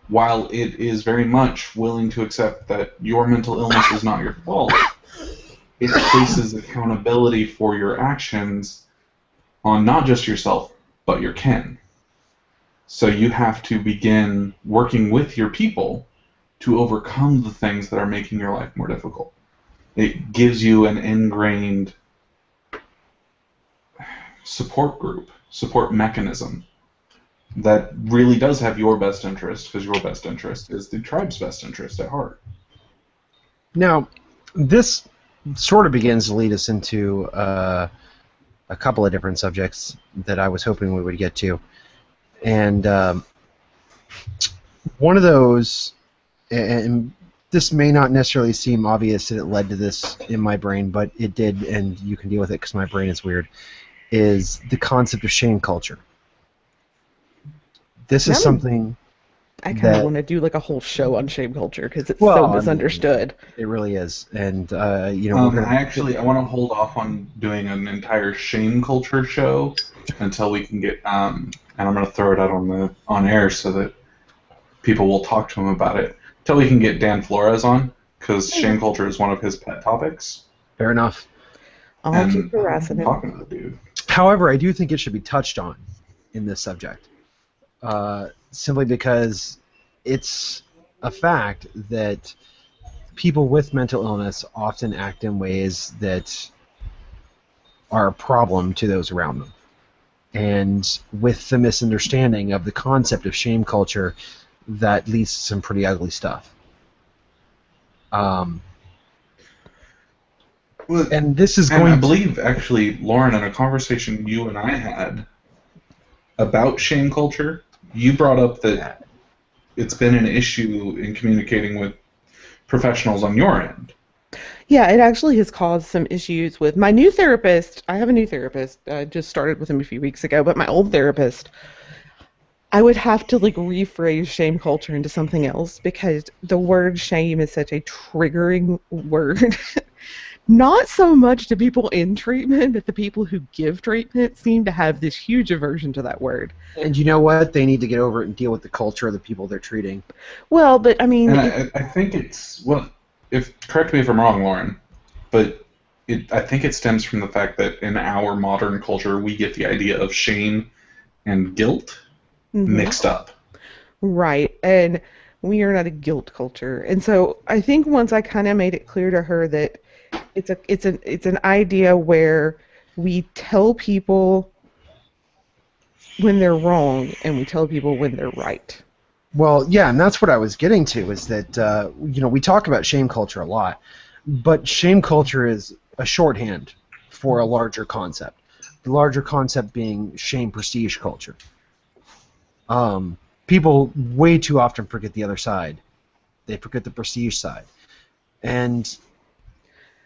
while it is very much willing to accept that your mental illness is not your fault, it places accountability for your actions on not just yourself, but your kin. So you have to begin working with your people to overcome the things that are making your life more difficult. It gives you an ingrained support group, support mechanism that really does have your best interest, because your best interest is the tribe's best interest at heart. Now, this sort of begins to lead us into a couple of different subjects that I was hoping we would get to. And one of those, and this may not necessarily seem obvious that it led to this in my brain, but it did, and you can deal with it because my brain is weird, is the concept of shame culture. this is something I kind of that- want to do like a whole show on shame culture because it's Well, so I mean, misunderstood. it really is, and you know, we're gonna. I want to hold off on doing an entire shame culture show until we can get and I'm going to throw it out on air so that people will talk to him about it until we can get Dan Flores on because shame culture is one of his pet topics. Fair enough. I'll keep harassing him. Talking to the dude. However, I do think it should be touched on in this subject, simply because it's a fact that people with mental illness often act in ways that are a problem to those around them. And with the misunderstanding of the concept of shame culture, that leads to some pretty ugly stuff. And this is And going I believe, actually, Lauren, in a conversation you and I had about shame culture, you brought up that it's been an issue in communicating with professionals on your end. Yeah, it actually has caused some issues with my new therapist. I have a new therapist. I just started with him a few weeks ago, but my old therapist, I would have to like rephrase shame culture into something else because the word shame is such a triggering word. Not so much to people in treatment, but the people who give treatment seem to have this huge aversion to that word. And you know what? They need to get over it and deal with the culture of the people they're treating. Well, but I mean, And I think it's, well, correct me if I'm wrong, Lauren, but I think it stems from the fact that in our modern culture, we get the idea of shame and guilt mixed up. Right, and we are not a guilt culture. And so I think once I kind of made it clear to her that it's an idea where we tell people when they're wrong and we tell people when they're right. Well, yeah, and that's what I was getting to, is that, you know, we talk about shame culture a lot, but shame culture is a shorthand for a larger concept. The larger concept being shame prestige culture. People way too often forget the other side. They forget the prestige side. And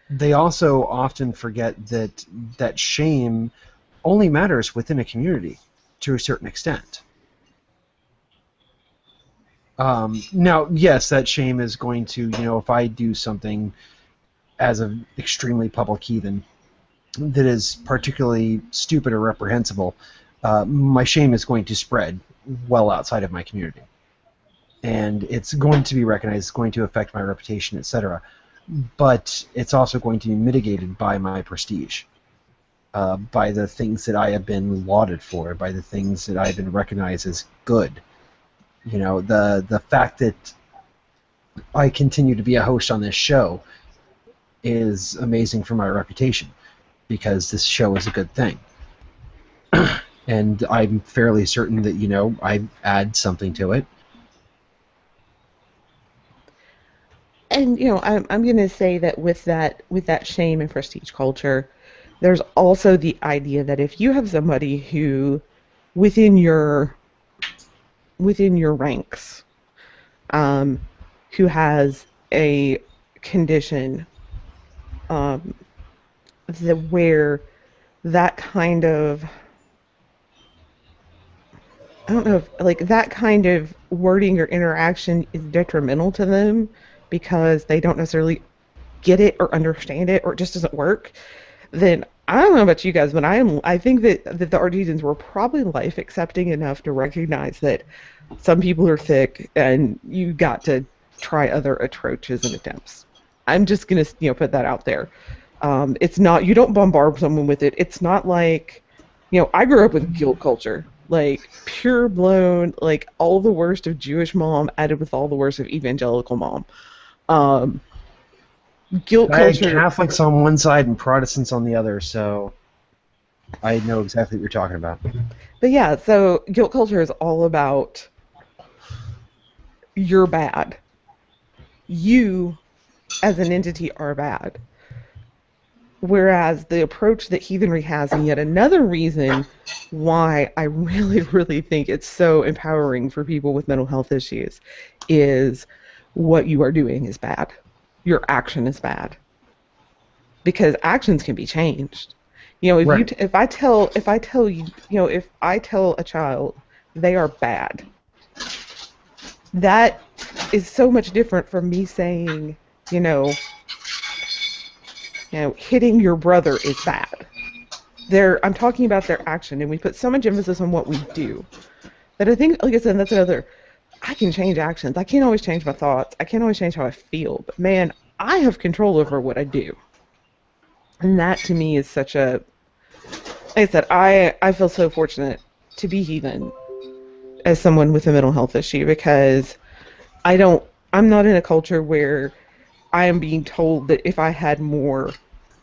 they also often forget that shame only matters within a community to a certain extent. Now, yes, that shame is going to, you know, if I do something as an extremely public heathen that is particularly stupid or reprehensible, my shame is going to spread well outside of my community. And it's going to be recognized, it's going to affect my reputation, etc. But it's also going to be mitigated by my prestige, by the things that I have been lauded for, by the things that I have been recognized as good. You know, the fact that I continue to be a host on this show is amazing for my reputation, because this show is a good thing. And I'm fairly certain that, you know, I add something to it. And you know, I'm going to say that with that shame and prestige culture, there's also the idea that if you have somebody who within your ranks who has a condition where that kind of, I don't know if, like, that kind of wording or interaction is detrimental to them because they don't necessarily get it or understand it or it just doesn't work, then I don't know about you guys, but I think that the Artesians were probably life accepting enough to recognize that some people are thick and you got to try other approaches and attempts. I'm just gonna, you know, put that out there. It's not, you don't bombard someone with it. It's not like, you know, I grew up with guilt culture, like pure blown, like all the worst of Jewish mom added with all the worst of evangelical mom. Guilt I had culture. Catholics on one side and Protestants on the other, so I know exactly what you're talking about. But yeah, so guilt culture is all about you're bad. You, as an entity, are bad. Whereas the approach that heathenry has, and yet another reason why I really, really think it's so empowering for people with mental health issues, is what you are doing is bad. Your action is bad. Because actions can be changed. You know, if I tell you, you know, if I tell a child they are bad, that is so much different from me saying, you know, hitting your brother is bad. I'm talking about their action, and we put so much emphasis on what we do that I think, like I said, that's another. I can change actions. I can't always change my thoughts. I can't always change how I feel. But man, I have control over what I do, and that to me is such a. Like I said, I feel so fortunate to be heathen as someone with a mental health issue, because I'm not in a culture where I am being told that if I had more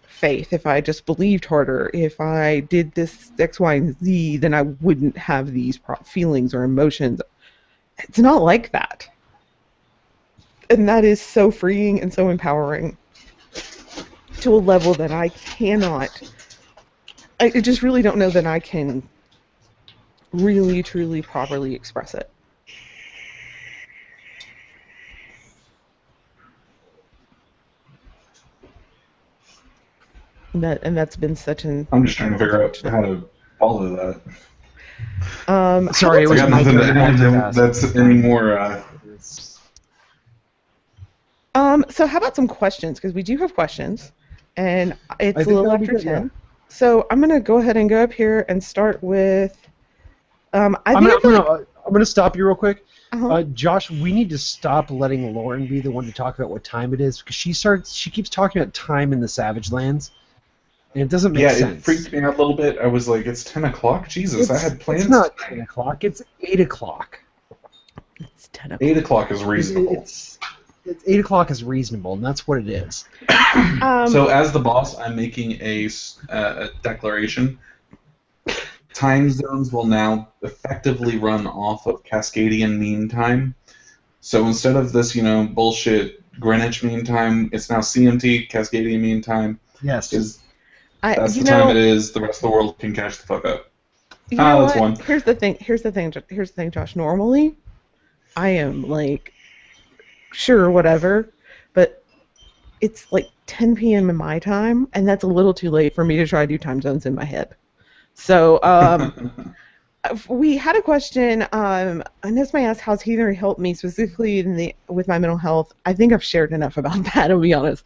faith, if I just believed harder, if I did this X, Y, and Z, then I wouldn't have these feelings or emotions. It's not like that. And that is so freeing and so empowering to a level that I just really don't know that I can really, truly, properly express it. That's been such an. I'm just trying to figure out how to follow that. Sorry, it I was got my nothing to turn. add that's any more. So how about some questions? Because we do have questions, and it's a think little that'll be after good, 10. yeah. So I'm gonna go ahead and go up here and start with. I'm gonna stop you real quick. Uh-huh. Josh, we need to stop letting Lauren be the one to talk about what time it is, because she keeps talking about time in the Savage Lands, and it doesn't make sense. It freaked me out a little bit. I was like, it's 10 o'clock? Jesus, I had plans. It's not 10 o'clock. It's 8 o'clock. It's 10 o'clock. 8 o'clock is reasonable. It's 8 o'clock is reasonable, and that's what it is. So as the boss, I'm making a declaration. Time zones will now effectively run off of Cascadian Mean Time. So instead of this, bullshit Greenwich Mean Time, it's now CMT, Cascadian Mean Time. Yes. That's the time it is. The rest of the world can catch the fuck up. You know that's what? one. Here's the thing, Josh. Normally, I am like, sure, whatever, but it's like 10 p.m. in my time, and that's a little too late for me to try to do time zones in my head. So, we had a question. Nesma asked, "How's heathen helped me specifically with my mental health?" I think I've shared enough about that. I'll be honest.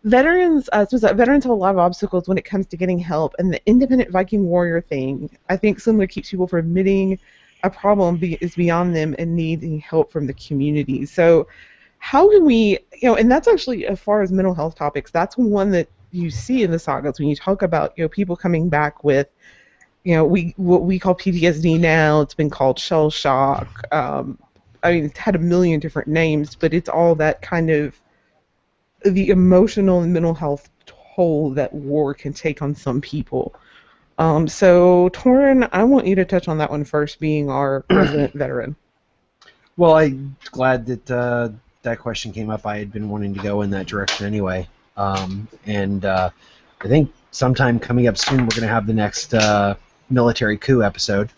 Veterans have a lot of obstacles when it comes to getting help, and the independent Viking warrior thing, I think, similar keeps people from admitting a problem is beyond them and needing help from the community. So, how can we, and that's actually, as far as mental health topics, that's one that you see in the sagas when you talk about, people coming back with, what we call PTSD now. It's been called shell shock. It's had a million different names, but it's all that kind of the emotional and mental health toll that war can take on some people. So, Torin, I want you to touch on that one first, being our resident veteran. Well, I'm glad that that question came up. I had been wanting to go in that direction anyway. And I think sometime coming up soon, we're going to have the next military coup episode.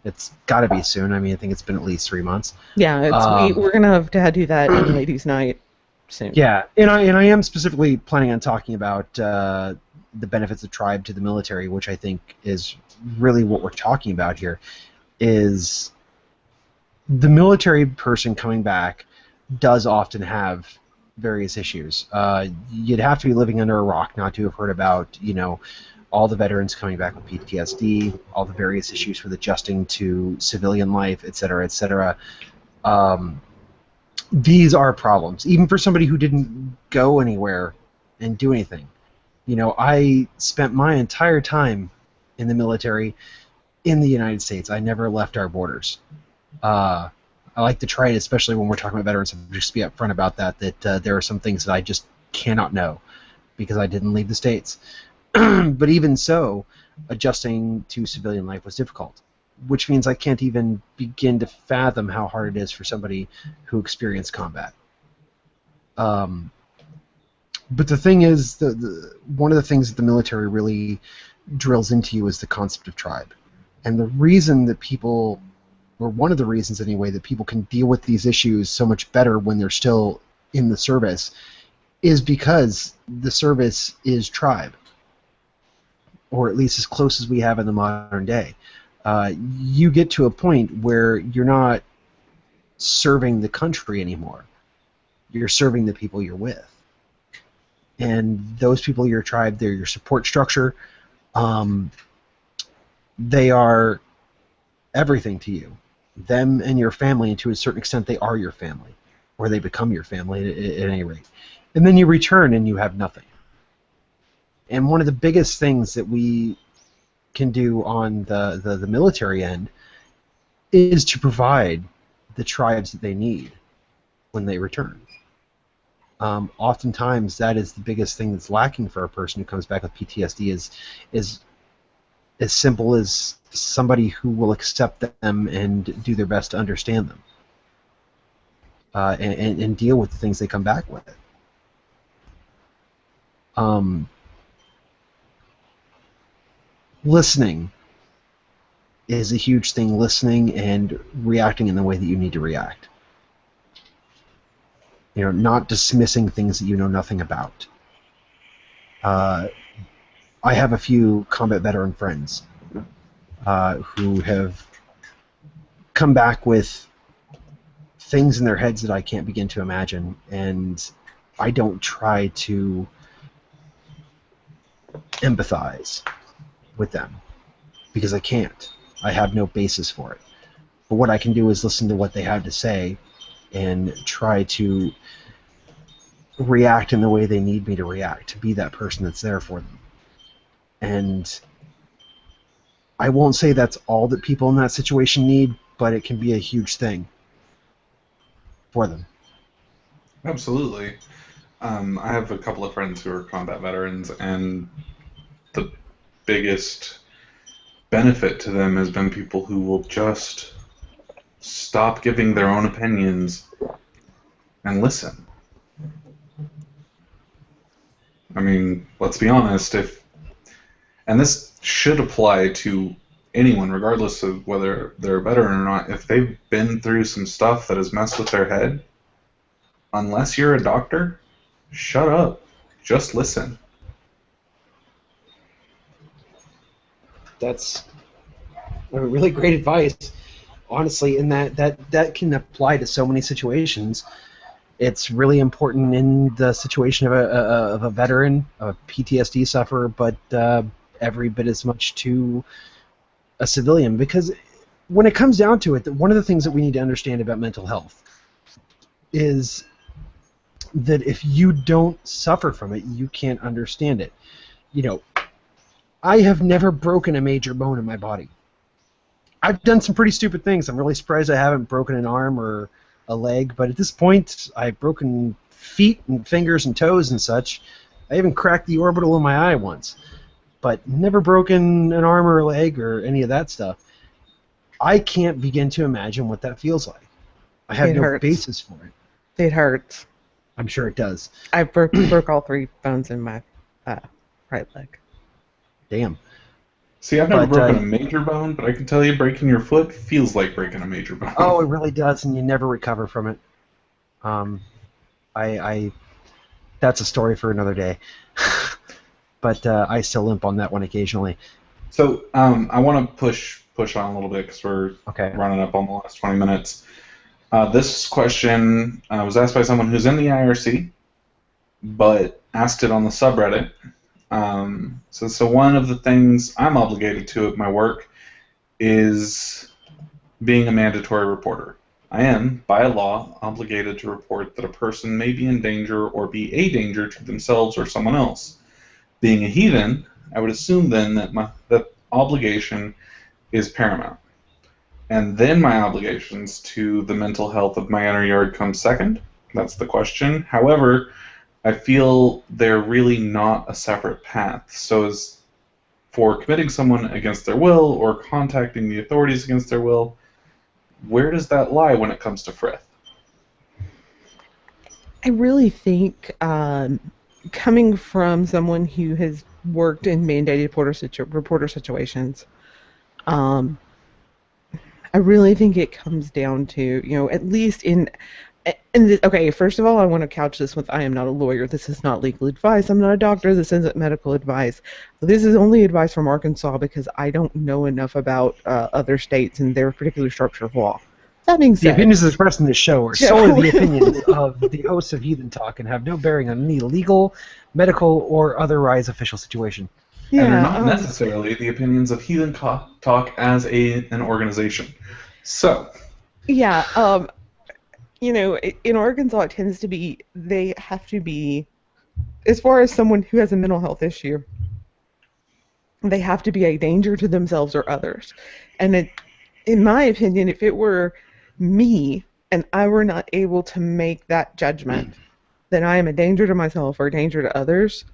It's got to be soon. I think it's been at least 3 months. Yeah, we're going to have to do that in Ladies' Night soon. Yeah, and I am specifically planning on talking about the benefits of tribe to the military, which I think is really what we're talking about here, is the military person coming back does often have various issues. You'd have to be living under a rock not to have heard about, all the veterans coming back with PTSD, all the various issues with adjusting to civilian life, et cetera, et cetera. These are problems, even for somebody who didn't go anywhere and do anything. I spent my entire time in the military in the United States. I never left our borders. I like to try it, especially when we're talking about veterans, and just be upfront about that there are some things that I just cannot know because I didn't leave the States. But even so, adjusting to civilian life was difficult, which means I can't even begin to fathom how hard it is for somebody who experienced combat. But the thing is, one of the things that the military really drills into you is the concept of tribe. And the reason that people, or one of the reasons anyway, that people can deal with these issues so much better when they're still in the service is because the service is tribe, or at least as close as we have in the modern day. you get to a point where you're not serving the country anymore. You're serving the people you're with. And those people, your tribe, they're your support structure. They are everything to you. Them and your family, and to a certain extent, they are your family, or they become your family at any rate. And then you return and you have nothing. And one of the biggest things that we can do on the military end is to provide the tribes that they need when they return. Oftentimes, that is the biggest thing that's lacking for a person who comes back with PTSD is as simple as somebody who will accept them and do their best to understand them and deal with the things they come back with. Listening is a huge thing. Listening and reacting in the way that you need to react. You know, not dismissing things that you know nothing about. I have a few combat veteran friends who have come back with things in their heads that I can't begin to imagine, and I don't try to empathize with them because I can't. I have no basis for it. But what I can do is listen to what they have to say and try to react in the way they need me to react, to be that person that's there for them. And I won't say that's all that people in that situation need, but it can be a huge thing for them. Absolutely. I have a couple of friends who are combat veterans, and the biggest benefit to them has been people who will just stop giving their own opinions and listen. I mean, let's be honest, and this should apply to anyone, regardless of whether they're a veteran or not, if they've been through some stuff that has messed with their head, unless you're a doctor, shut up. Just listen. That's really great advice, honestly, and that can apply to so many situations. It's really important in the situation of a veteran, a PTSD sufferer, but every bit as much to a civilian, because when it comes down to it, one of the things that we need to understand about mental health is that if you don't suffer from it, you can't understand it. You know, I have never broken a major bone in my body. I've done some pretty stupid things. I'm really surprised I haven't broken an arm or a leg, but at this point, I've broken feet and fingers and toes and such. I even cracked the orbital in my eye once, but never broken an arm or a leg or any of that stuff. I can't begin to imagine what that feels like. I have no basis for it. It hurts. I'm sure it does. I broke all 3 bones in my right leg. Damn. See, I've never broken a major bone, but I can tell you breaking your foot feels like breaking a major bone. Oh, it really does, and you never recover from it. That's a story for another day. But I still limp on that one occasionally. So I want to push on a little bit because we're running up on the last 20 minutes. This question was asked by someone who's in the IRC, but asked it on the subreddit. So one of the things I'm obligated to at my work is being a mandatory reporter. I am, by law, obligated to report that a person may be in danger or be a danger to themselves or someone else. Being a heathen, I would assume then that obligation is paramount. And then my obligations to the mental health of my inner yard come second. That's the question. However, I feel they're really not a separate path. So as for committing someone against their will or contacting the authorities against their will, where does that lie when it comes to Frith? I really think coming from someone who has worked in mandated reporter situations, I really think it comes down to, at least in Okay, first of all, I want to couch this with I am not a lawyer. This is not legal advice. I'm not a doctor. This isn't medical advice. This is only advice from Arkansas because I don't know enough about other states and their particular structure of law. That being The said, opinions expressed in this show are solely the opinions of the hosts of Heathen Talk and have no bearing on any legal, medical, or otherwise official situation. And they're yeah, not necessarily the opinions of Heathen Talk as an organization. So, yeah. In Arkansas, it tends to be they have to be, as far as someone who has a mental health issue, they have to be a danger to themselves or others. And in my opinion, if it were me and I were not able to make that judgment, then I am a danger to myself or a danger to others.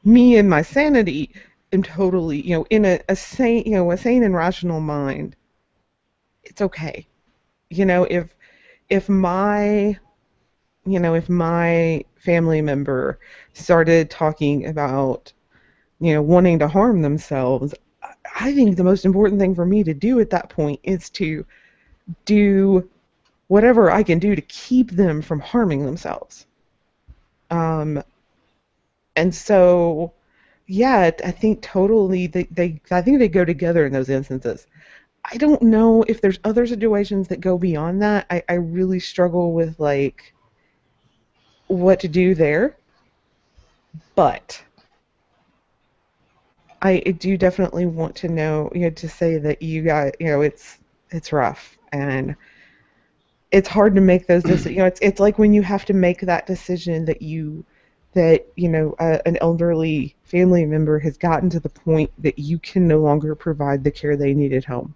Me and my sanity am totally, in a sane and rational mind, it's okay. If my family member started talking about, wanting to harm themselves, I think the most important thing for me to do at that point is to do whatever I can do to keep them from harming themselves. And so, yeah, I think totally I think they go together in those instances. I don't know if there's other situations that go beyond that. I really struggle with like what to do there, but I do definitely want to know, to say that you got, it's rough and it's hard to make those decisions. It's like when you have to make that decision that an elderly family member has gotten to the point that you can no longer provide the care they need at home.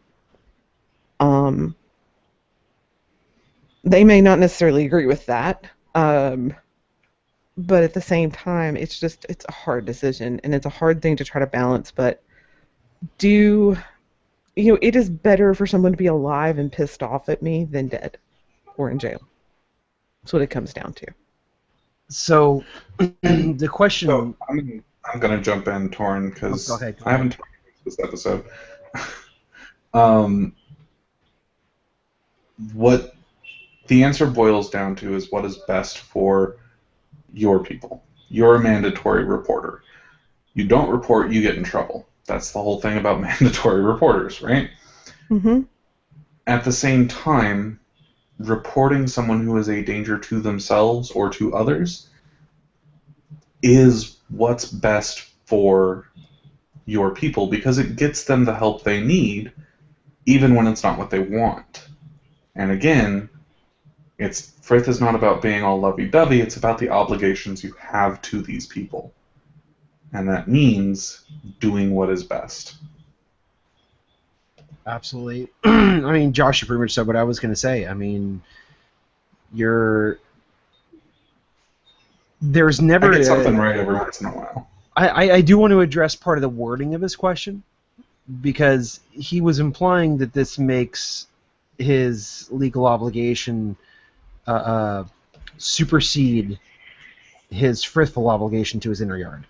They may not necessarily agree with that, but at the same time, it's a hard decision, and it's a hard thing to try to balance, but it is better for someone to be alive and pissed off at me than dead or in jail. That's what it comes down to. So, the question... So I'm going to jump in, Torrin, because I haven't talked about this episode. What the answer boils down to is what is best for your people. You're a mandatory reporter. You don't report, you get in trouble. That's the whole thing about mandatory reporters, right? Mm-hmm. At the same time, reporting someone who is a danger to themselves or to others is what's best for your people because it gets them the help they need even when it's not what they want. And again, Frith is not about being all lovey-dovey, it's about the obligations you have to these people. And that means doing what is best. Absolutely. I mean, Josh, you pretty much said what I was going to say. I mean, there's never... I get something right every once in a while. I do want to address part of the wording of his question, because he was implying that this makes his legal obligation supersede his frithful obligation to his inner yard.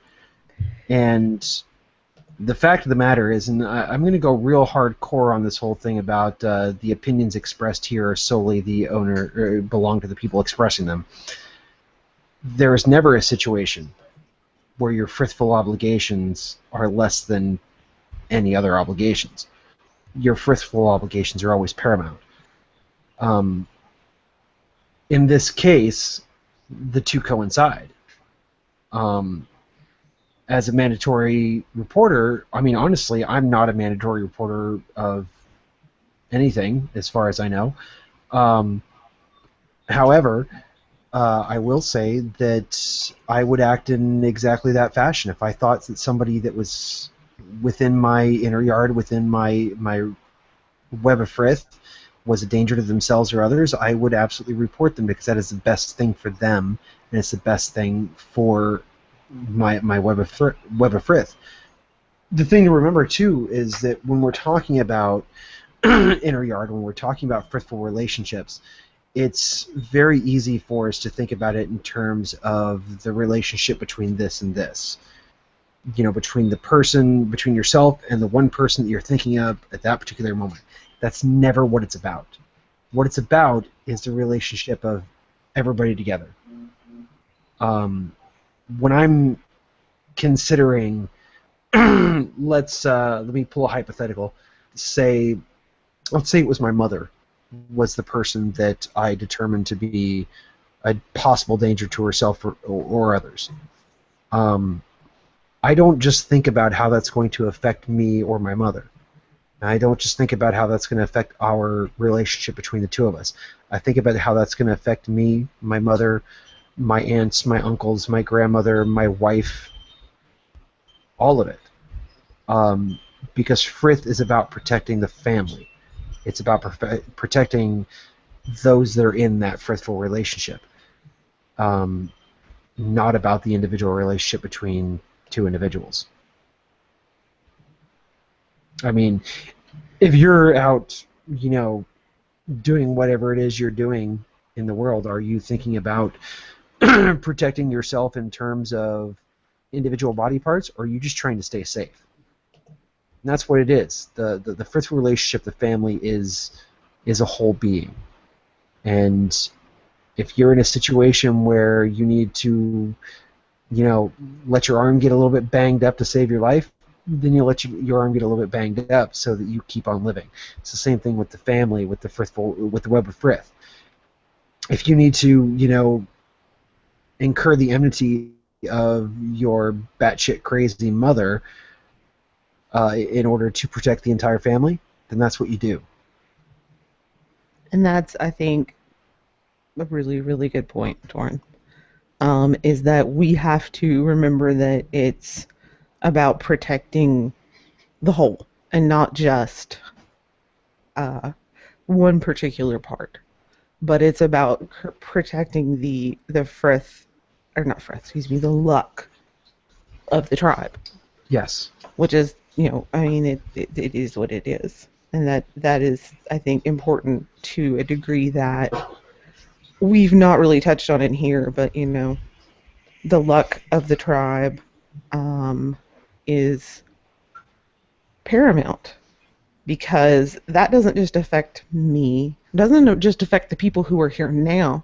And the fact of the matter is, and I'm going to go real hardcore on this whole thing about the opinions expressed here are solely the owner, or belong to the people expressing them. There is never a situation where your frithful obligations are less than any other obligations. Your frithful obligations are always paramount. In this case, the two coincide. As a mandatory reporter, I mean, honestly, I'm not a mandatory reporter of anything, as far as I know. However, I will say that I would act in exactly that fashion. If I thought that somebody that was within my inner yard, within my web of frith, was a danger to themselves or others, I would absolutely report them because that is the best thing for them, and it's the best thing for my web of frith. The thing to remember too is that when we're talking about inner yard, when we're talking about frithful relationships, it's very easy for us to think about it in terms of the relationship between this and this. You know, between the person, between yourself and the one person that you're thinking of at that particular moment. That's never what it's about. What it's about is the relationship of everybody together. When I'm considering, let me pull a hypothetical. Let's say it was my mother was the person that I determined to be a possible danger to herself or others. I don't just think about how that's going to affect me or my mother. I don't just think about how that's going to affect our relationship between the two of us. I think about how that's going to affect me, my mother, my aunts, my uncles, my grandmother, my wife, all of it. Because Frith is about protecting the family. It's about protecting those that are in that Frithful relationship. Not about the individual relationship between two individuals. I mean, if you're out, doing whatever it is you're doing in the world, are you thinking about protecting yourself in terms of individual body parts, or are you just trying to stay safe? And that's what it is. The Frithful relationship, the family, is a whole being. And if you're in a situation where you need to, let your arm get a little bit banged up to save your life, then you let your arm get a little bit banged up so that you keep on living. It's the same thing with the family, with the Web of Frith. If you need to, incur the enmity of your batshit crazy mother in order to protect the entire family, then that's what you do. And that's, I think, a really, really good point, Torn. Is that we have to remember that it's about protecting the whole and not just one particular part, but it's about protecting the Frith, or not Frith, excuse me, the luck of the tribe. Yes. Which is, it is what it is, and that is, I think, important to a degree that we've not really touched on it here, but the luck of the tribe is paramount, because that doesn't just affect me, doesn't just affect the people who are here now,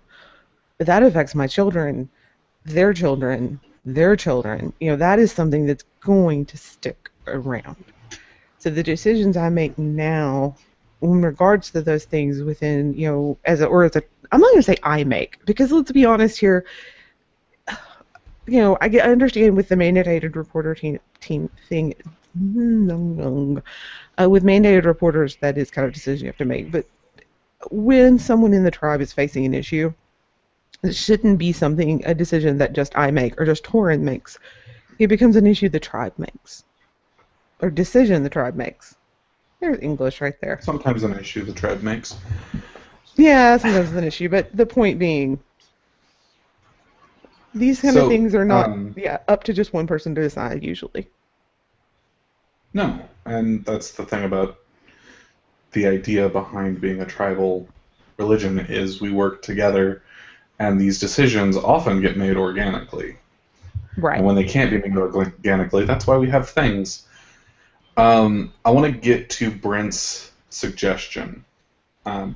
but that affects my children, their children, their children. That is something that's going to stick around. So the decisions I make now in regards to those things within, I'm not going to say I make, because let's be honest here, I understand with the mandated reporter team thing, with mandated reporters, that is kind of a decision you have to make. But when someone in the tribe is facing an issue, it shouldn't be a decision that just I make or just Torin makes. It becomes an issue the tribe makes, or decision the tribe makes. There's English right there. Sometimes an issue the tribe makes. Yeah, sometimes it's an issue, but the point being, these kind of things are not up to just one person to decide usually. No, and that's the thing about the idea behind being a tribal religion, is we work together, and these decisions often get made organically. Right. And when they can't be made organically, that's why we have things. I want to get to Brent's suggestion.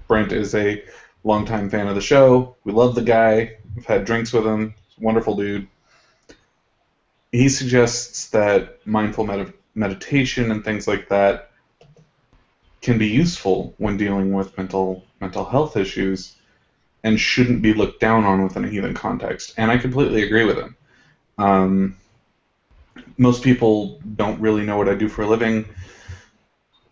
Brent is a longtime fan of the show. We love the guy. We've had drinks with him. He's a wonderful dude. He suggests that mindful meditation and things like that can be useful when dealing with mental health issues and shouldn't be looked down on within a heathen context. And I completely agree with him. Most people don't really know what I do for a living.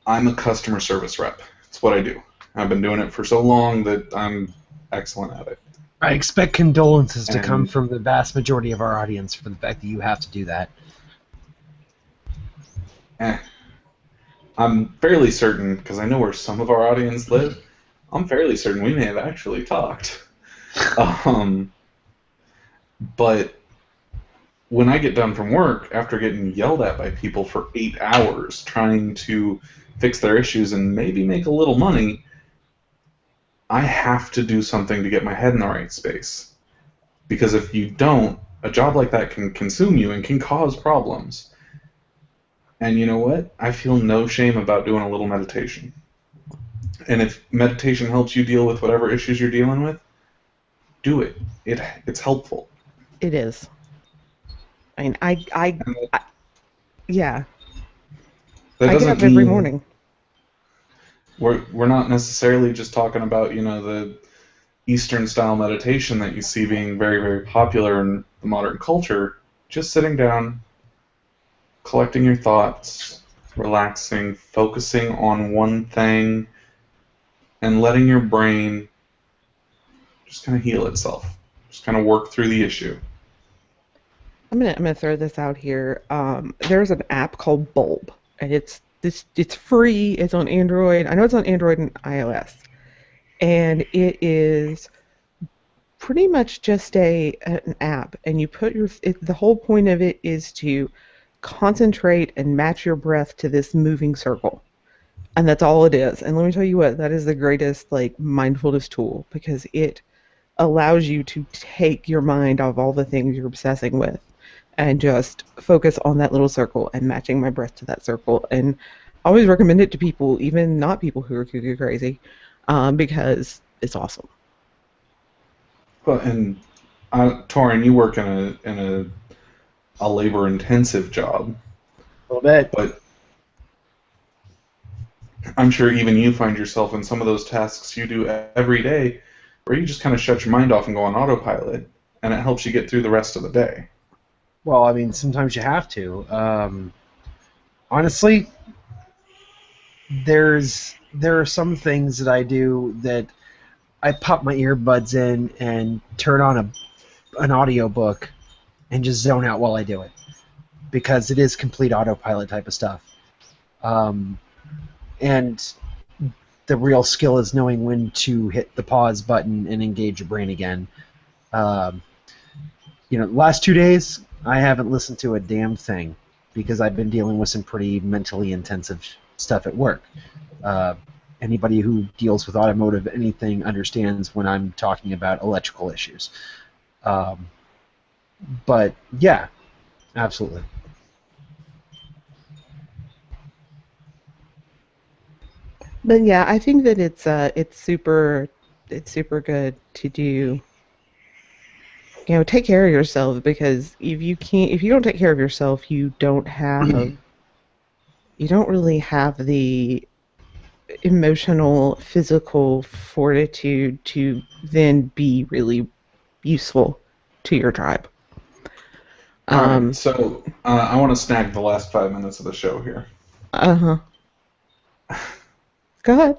I'm a customer service rep. It's what I do. I've been doing it for so long that I'm excellent at it. I expect condolences to come from the vast majority of our audience for the fact that you have to do that. I'm fairly certain, because I know where some of our audience live, I'm fairly certain we may have actually talked. But when I get done from work, after getting yelled at by people for 8 hours trying to fix their issues and maybe make a little money, I have to do something to get my head in the right space. Because if you don't, a job like that can consume you and can cause problems. And you know what? I feel no shame about doing a little meditation. And if meditation helps you deal with whatever issues you're dealing with, do it. It's helpful. It is. I mean, And yeah, that I get doesn't up every mean morning. we're not necessarily just talking about, the Eastern style meditation that you see being very, very popular in the modern culture. Just sitting down, collecting your thoughts, relaxing, focusing on one thing, and letting your brain just kind of heal itself. Just kind of work through the issue. I'm gonna throw this out here. There's an app called Bulb, and it's free. It's on Android. I know it's on Android and iOS, and it is pretty much just an app. And you put the whole point of it is to concentrate and match your breath to this moving circle. And that's all it is. And let me tell you what, that is the greatest like mindfulness tool because it allows you to take your mind off all the things you're obsessing with and just focus on that little circle and matching my breath to that circle. And I always recommend it to people, even not people who are cuckoo crazy, because it's awesome. Well, and Torin, you work in a labor-intensive job, A little bit. but I'm sure even you find yourself in some of those tasks you do every day where you just kind of shut your mind off and go on autopilot, and it helps you get through the rest of the day. Well, I mean, sometimes you have to. Honestly, there are some things that I do that I pop my earbuds in and turn on an audiobook and just zone out while I do it because it is complete autopilot type of stuff. And the real skill is knowing when to hit the pause button and engage your brain again. The last 2 days I haven't listened to a damn thing because I've been dealing with some pretty mentally intensive stuff at work. Anybody who deals with automotive anything understands when I'm talking about electrical issues. But yeah, absolutely. But yeah, I think that it's super good to do. Take care of yourself because if you don't take care of yourself, you don't really have the emotional, physical fortitude to then be really useful to your tribe. All right, so I want to snag the last 5 minutes of the show here. Uh-huh. Go ahead.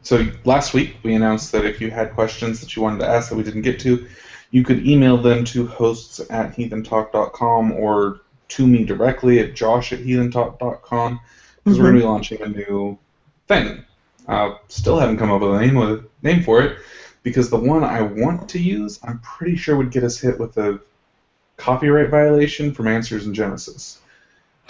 So last week we announced that if you had questions that you wanted to ask that we didn't get to, you could email them to hosts@heathentalk.com or to me directly at josh@heathentalk.com because we're going to be launching a new thing. Still haven't come up with a name for it because the one I want to use I'm pretty sure would get us hit with a copyright violation from Answers in Genesis.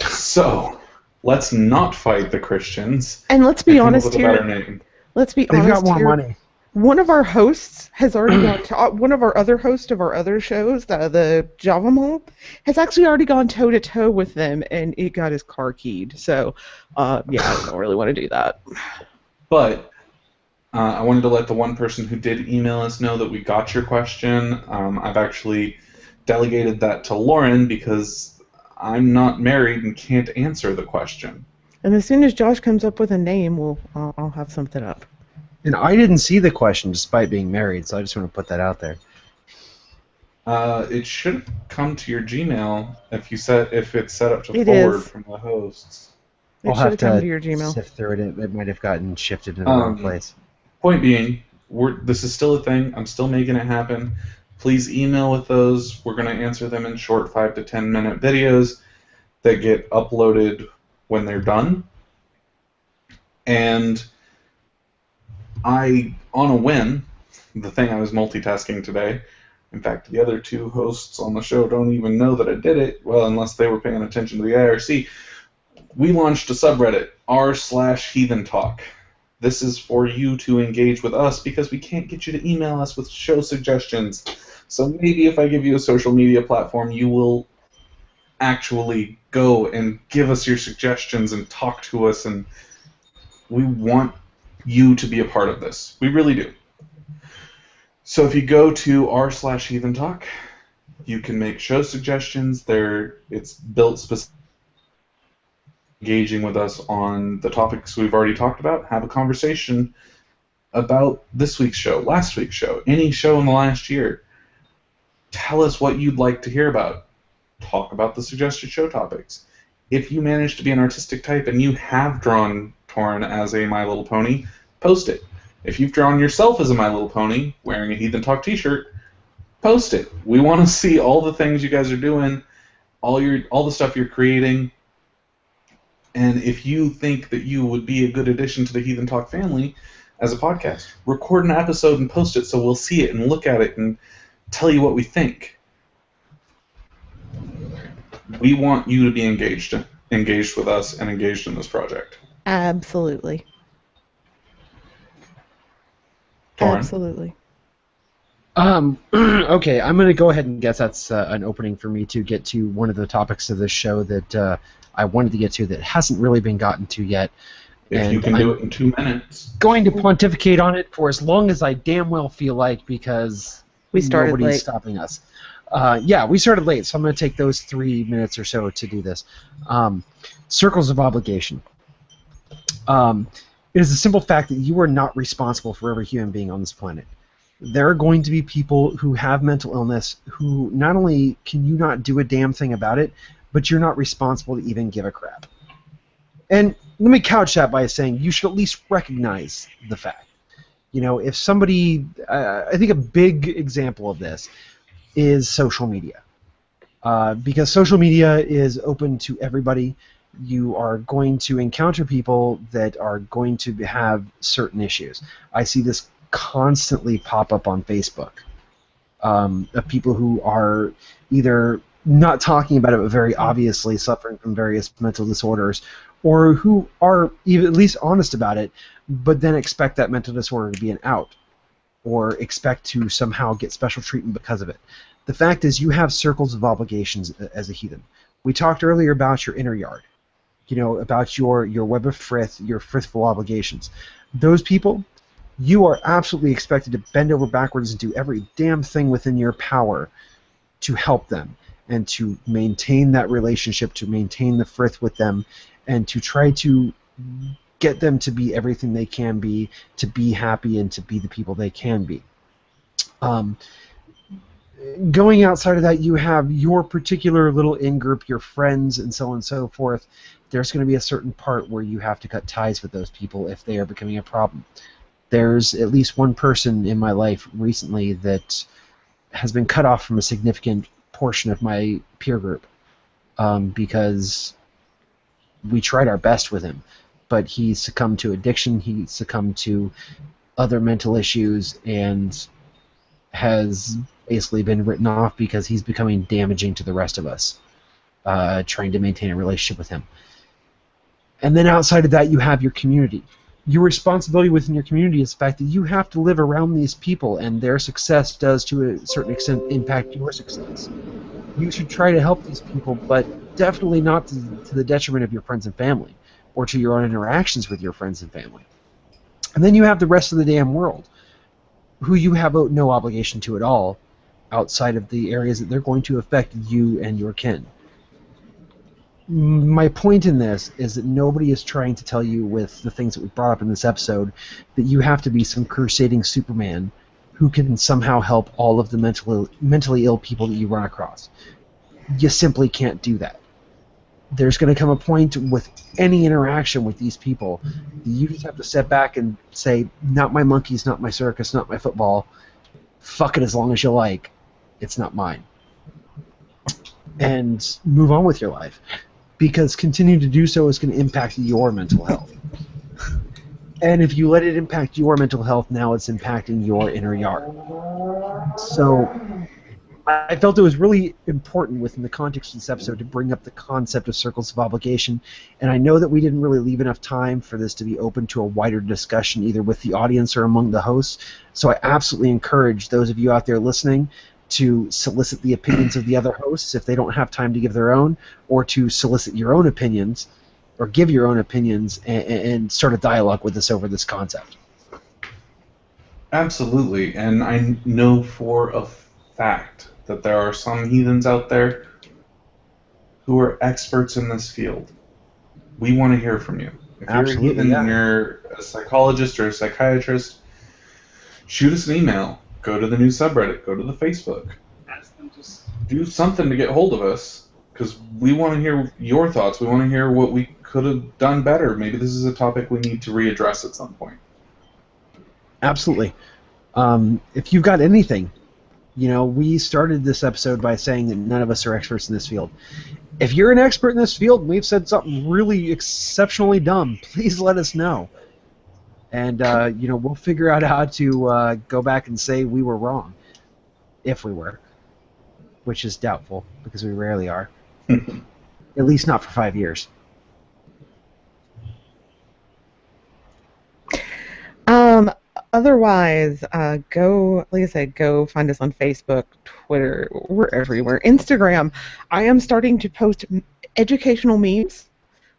So let's not fight the Christians. And let's be honest here. Let's be honest. They've got more here. money. One of our hosts has already gone to one of our other hosts of our other shows, the Java Mall, has actually already gone toe to toe with them, and it got his car keyed. So, I don't really want to do that. But I wanted to let the one person who did email us know that we got your question. I've actually delegated that to Lauren because I'm not married and can't answer the question. And as soon as Josh comes up with a name, I'll have something up. And I didn't see the question despite being married, so I just want to put that out there. It should come to your Gmail if it's set up to forward from the hosts. It should have come to your Gmail. Sift through it. It might have gotten shifted to the wrong place. Point being, this is still a thing. I'm still making it happen. Please email with those. We're going to answer them in short 5 to 10 minute videos that get uploaded when they're done. And on a whim, the thing I was multitasking today, in fact, the other two hosts on the show don't even know that I did it, well, unless they were paying attention to the IRC, we launched a subreddit, r/heathentalk. This is for you to engage with us because we can't get you to email us with show suggestions. So maybe if I give you a social media platform, you will actually go and give us your suggestions and talk to us, and we want you to be a part of this. We really do. So if you go to r/Heathen Talk, you can make show suggestions. It's built specifically engaging with us on the topics we've already talked about. Have a conversation about this week's show, last week's show, any show in the last year. Tell us what you'd like to hear about. Talk about the suggested show topics. If you manage to be an artistic type and you have drawn Torrin as a My Little Pony, post it. If you've drawn yourself as a My Little Pony wearing a Heathen Talk t-shirt, post it. We want to see all the things you guys are doing, all the stuff you're creating. And if you think that you would be a good addition to the Heathen Talk family as a podcast, record an episode and post it so we'll see it and look at it and tell you what we think. We want you to be engaged with us and engaged in this project. Absolutely. Torrin? Absolutely. Okay, I'm going to go ahead and guess that's an opening for me to get to one of the topics of this show that I wanted to get to that hasn't really been gotten to yet. If you can do it in 2 minutes. Going to pontificate on it for as long as I damn well feel like, because We started nobody's late. stopping us. Yeah, we started late, so I'm going to take those 3 minutes or so to do this. Circles of obligation. It is a simple fact that you are not responsible for every human being on this planet. There are going to be people who have mental illness who not only can you not do a damn thing about it, but you're not responsible to even give a crap. And let me couch that by saying you should at least recognize the fact. You know, if somebody, I think a big example of this is social media. Because social media is open to everybody. You are going to encounter people that are going to have certain issues. I see this constantly pop up on Facebook of people who are either not talking about it but very obviously suffering from various mental disorders, or who are even at least honest about it but then expect that mental disorder to be an out or expect to somehow get special treatment because of it. The fact is you have circles of obligations as a heathen. We talked earlier about your inner yard, you know, about your web of frith, your frithful obligations. Those people, you are absolutely expected to bend over backwards and do every damn thing within your power to help them and to maintain that relationship, to maintain the frith with them, and to try to get them to be everything they can be, to be happy and to be the people they can be. Going outside of that, you have your particular little in-group, your friends, and so on and so forth. There's going to be a certain part where you have to cut ties with those people if they are becoming a problem. There's at least one person in my life recently that has been cut off from a significant portion of my peer group because we tried our best with him, but he succumbed to addiction, he succumbed to other mental issues, and has basically been written off because he's becoming damaging to the rest of us, trying to maintain a relationship with him. And then outside of that, you have your community. Your responsibility within your community is the fact that you have to live around these people, and their success does, to a certain extent, impact your success. You should try to help these people, but definitely not to the detriment of your friends and family, or to your own interactions with your friends and family. And then you have the rest of the damn world, who you have no obligation to at all, outside of the areas that they're going to affect you and your kin. My point in this is that nobody is trying to tell you, with the things that we brought up in this episode, that you have to be some crusading Superman who can somehow help all of the mentally ill people that you run across. You simply can't do that. There's going to come a point with any interaction with these people that you just have to step back and say, not my monkeys, not my circus, not my football. Fuck it as long as you like. It's not mine. And move on with your life. Because continuing to do so is going to impact your mental health. And if you let it impact your mental health, now it's impacting your inner yard. So I felt it was really important within the context of this episode to bring up the concept of circles of obligation, and I know that we didn't really leave enough time for this to be open to a wider discussion either with the audience or among the hosts, so I absolutely encourage those of you out there listening to solicit the opinions of the other hosts if they don't have time to give their own, or to solicit your own opinions, or give your own opinions, and start a dialogue with us over this concept. Absolutely, and I know for a fact that there are some heathens out there who are experts in this field. We want to hear from you. If you're a Absolutely, heathen yeah. and you're a psychologist or a psychiatrist, shoot us an email. Go to the new subreddit. Go to the Facebook. Just do something to get hold of us, because we want to hear your thoughts. We want to hear what we could have done better. Maybe this is a topic we need to readdress at some point. Absolutely. If you've got anything, we started this episode by saying that none of us are experts in this field. If you're an expert in this field and we've said something really exceptionally dumb, please let us know. And, we'll figure out how to go back and say we were wrong, if we were, which is doubtful, because we rarely are. At least not for 5 years. Otherwise, go, like I said, go find us on Facebook, Twitter, we're everywhere. Instagram, I am starting to post educational memes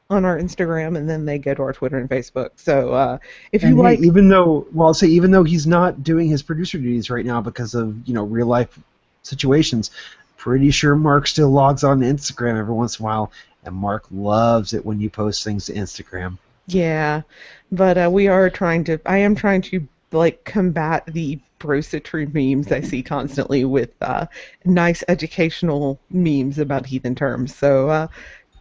on our Instagram, and then they go to our Twitter and Facebook. So if you like, even though he's not doing his producer duties right now because of real life situations, pretty sure Mark still logs on to Instagram every once in a while, and Mark loves it when you post things to Instagram. Yeah, but I am trying to combat the brositry memes I see constantly with nice educational memes about heathen terms. So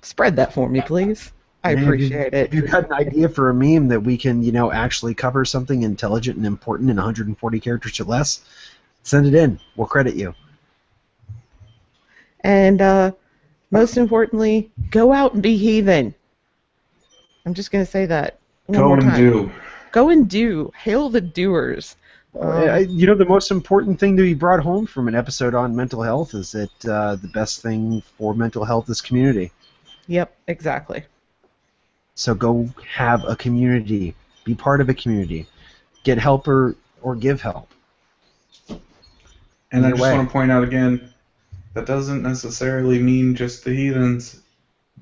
spread that for me, please. I appreciate it. If you've got an idea for a meme that we can, actually cover something intelligent and important in 140 characters or less, send it in. We'll credit you. And most importantly, go out and be heathen. I'm just going to say that one more time. Do. Go and do. Hail the doers. The most important thing to be brought home from an episode on mental health is that the best thing for mental health is community. Yep, exactly. So go have a community. Be part of a community. Get help or give help. And I just want to point out again, that doesn't necessarily mean just the heathens.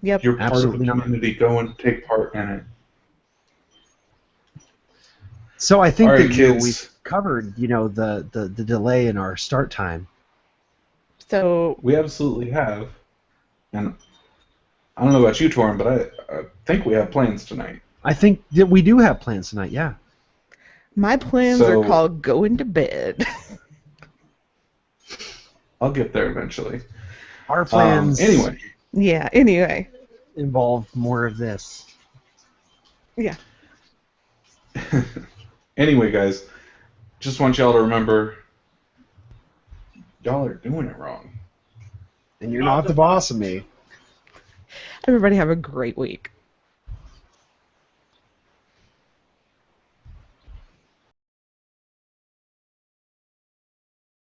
Yep. You're part Absolutely of a community. Go and take part in it. So I think All right, that we've covered, the delay in our start time. So we absolutely have, and I don't know about you, Torrin, but I think we have plans tonight. I think that we do have plans tonight. Yeah. My plans are called going to bed. I'll get there eventually. Our plans. Anyway. Yeah. Anyway. Involve more of this. Yeah. Anyway, guys, just want y'all to remember, y'all are doing it wrong. And you're not the boss of me. Everybody have a great week.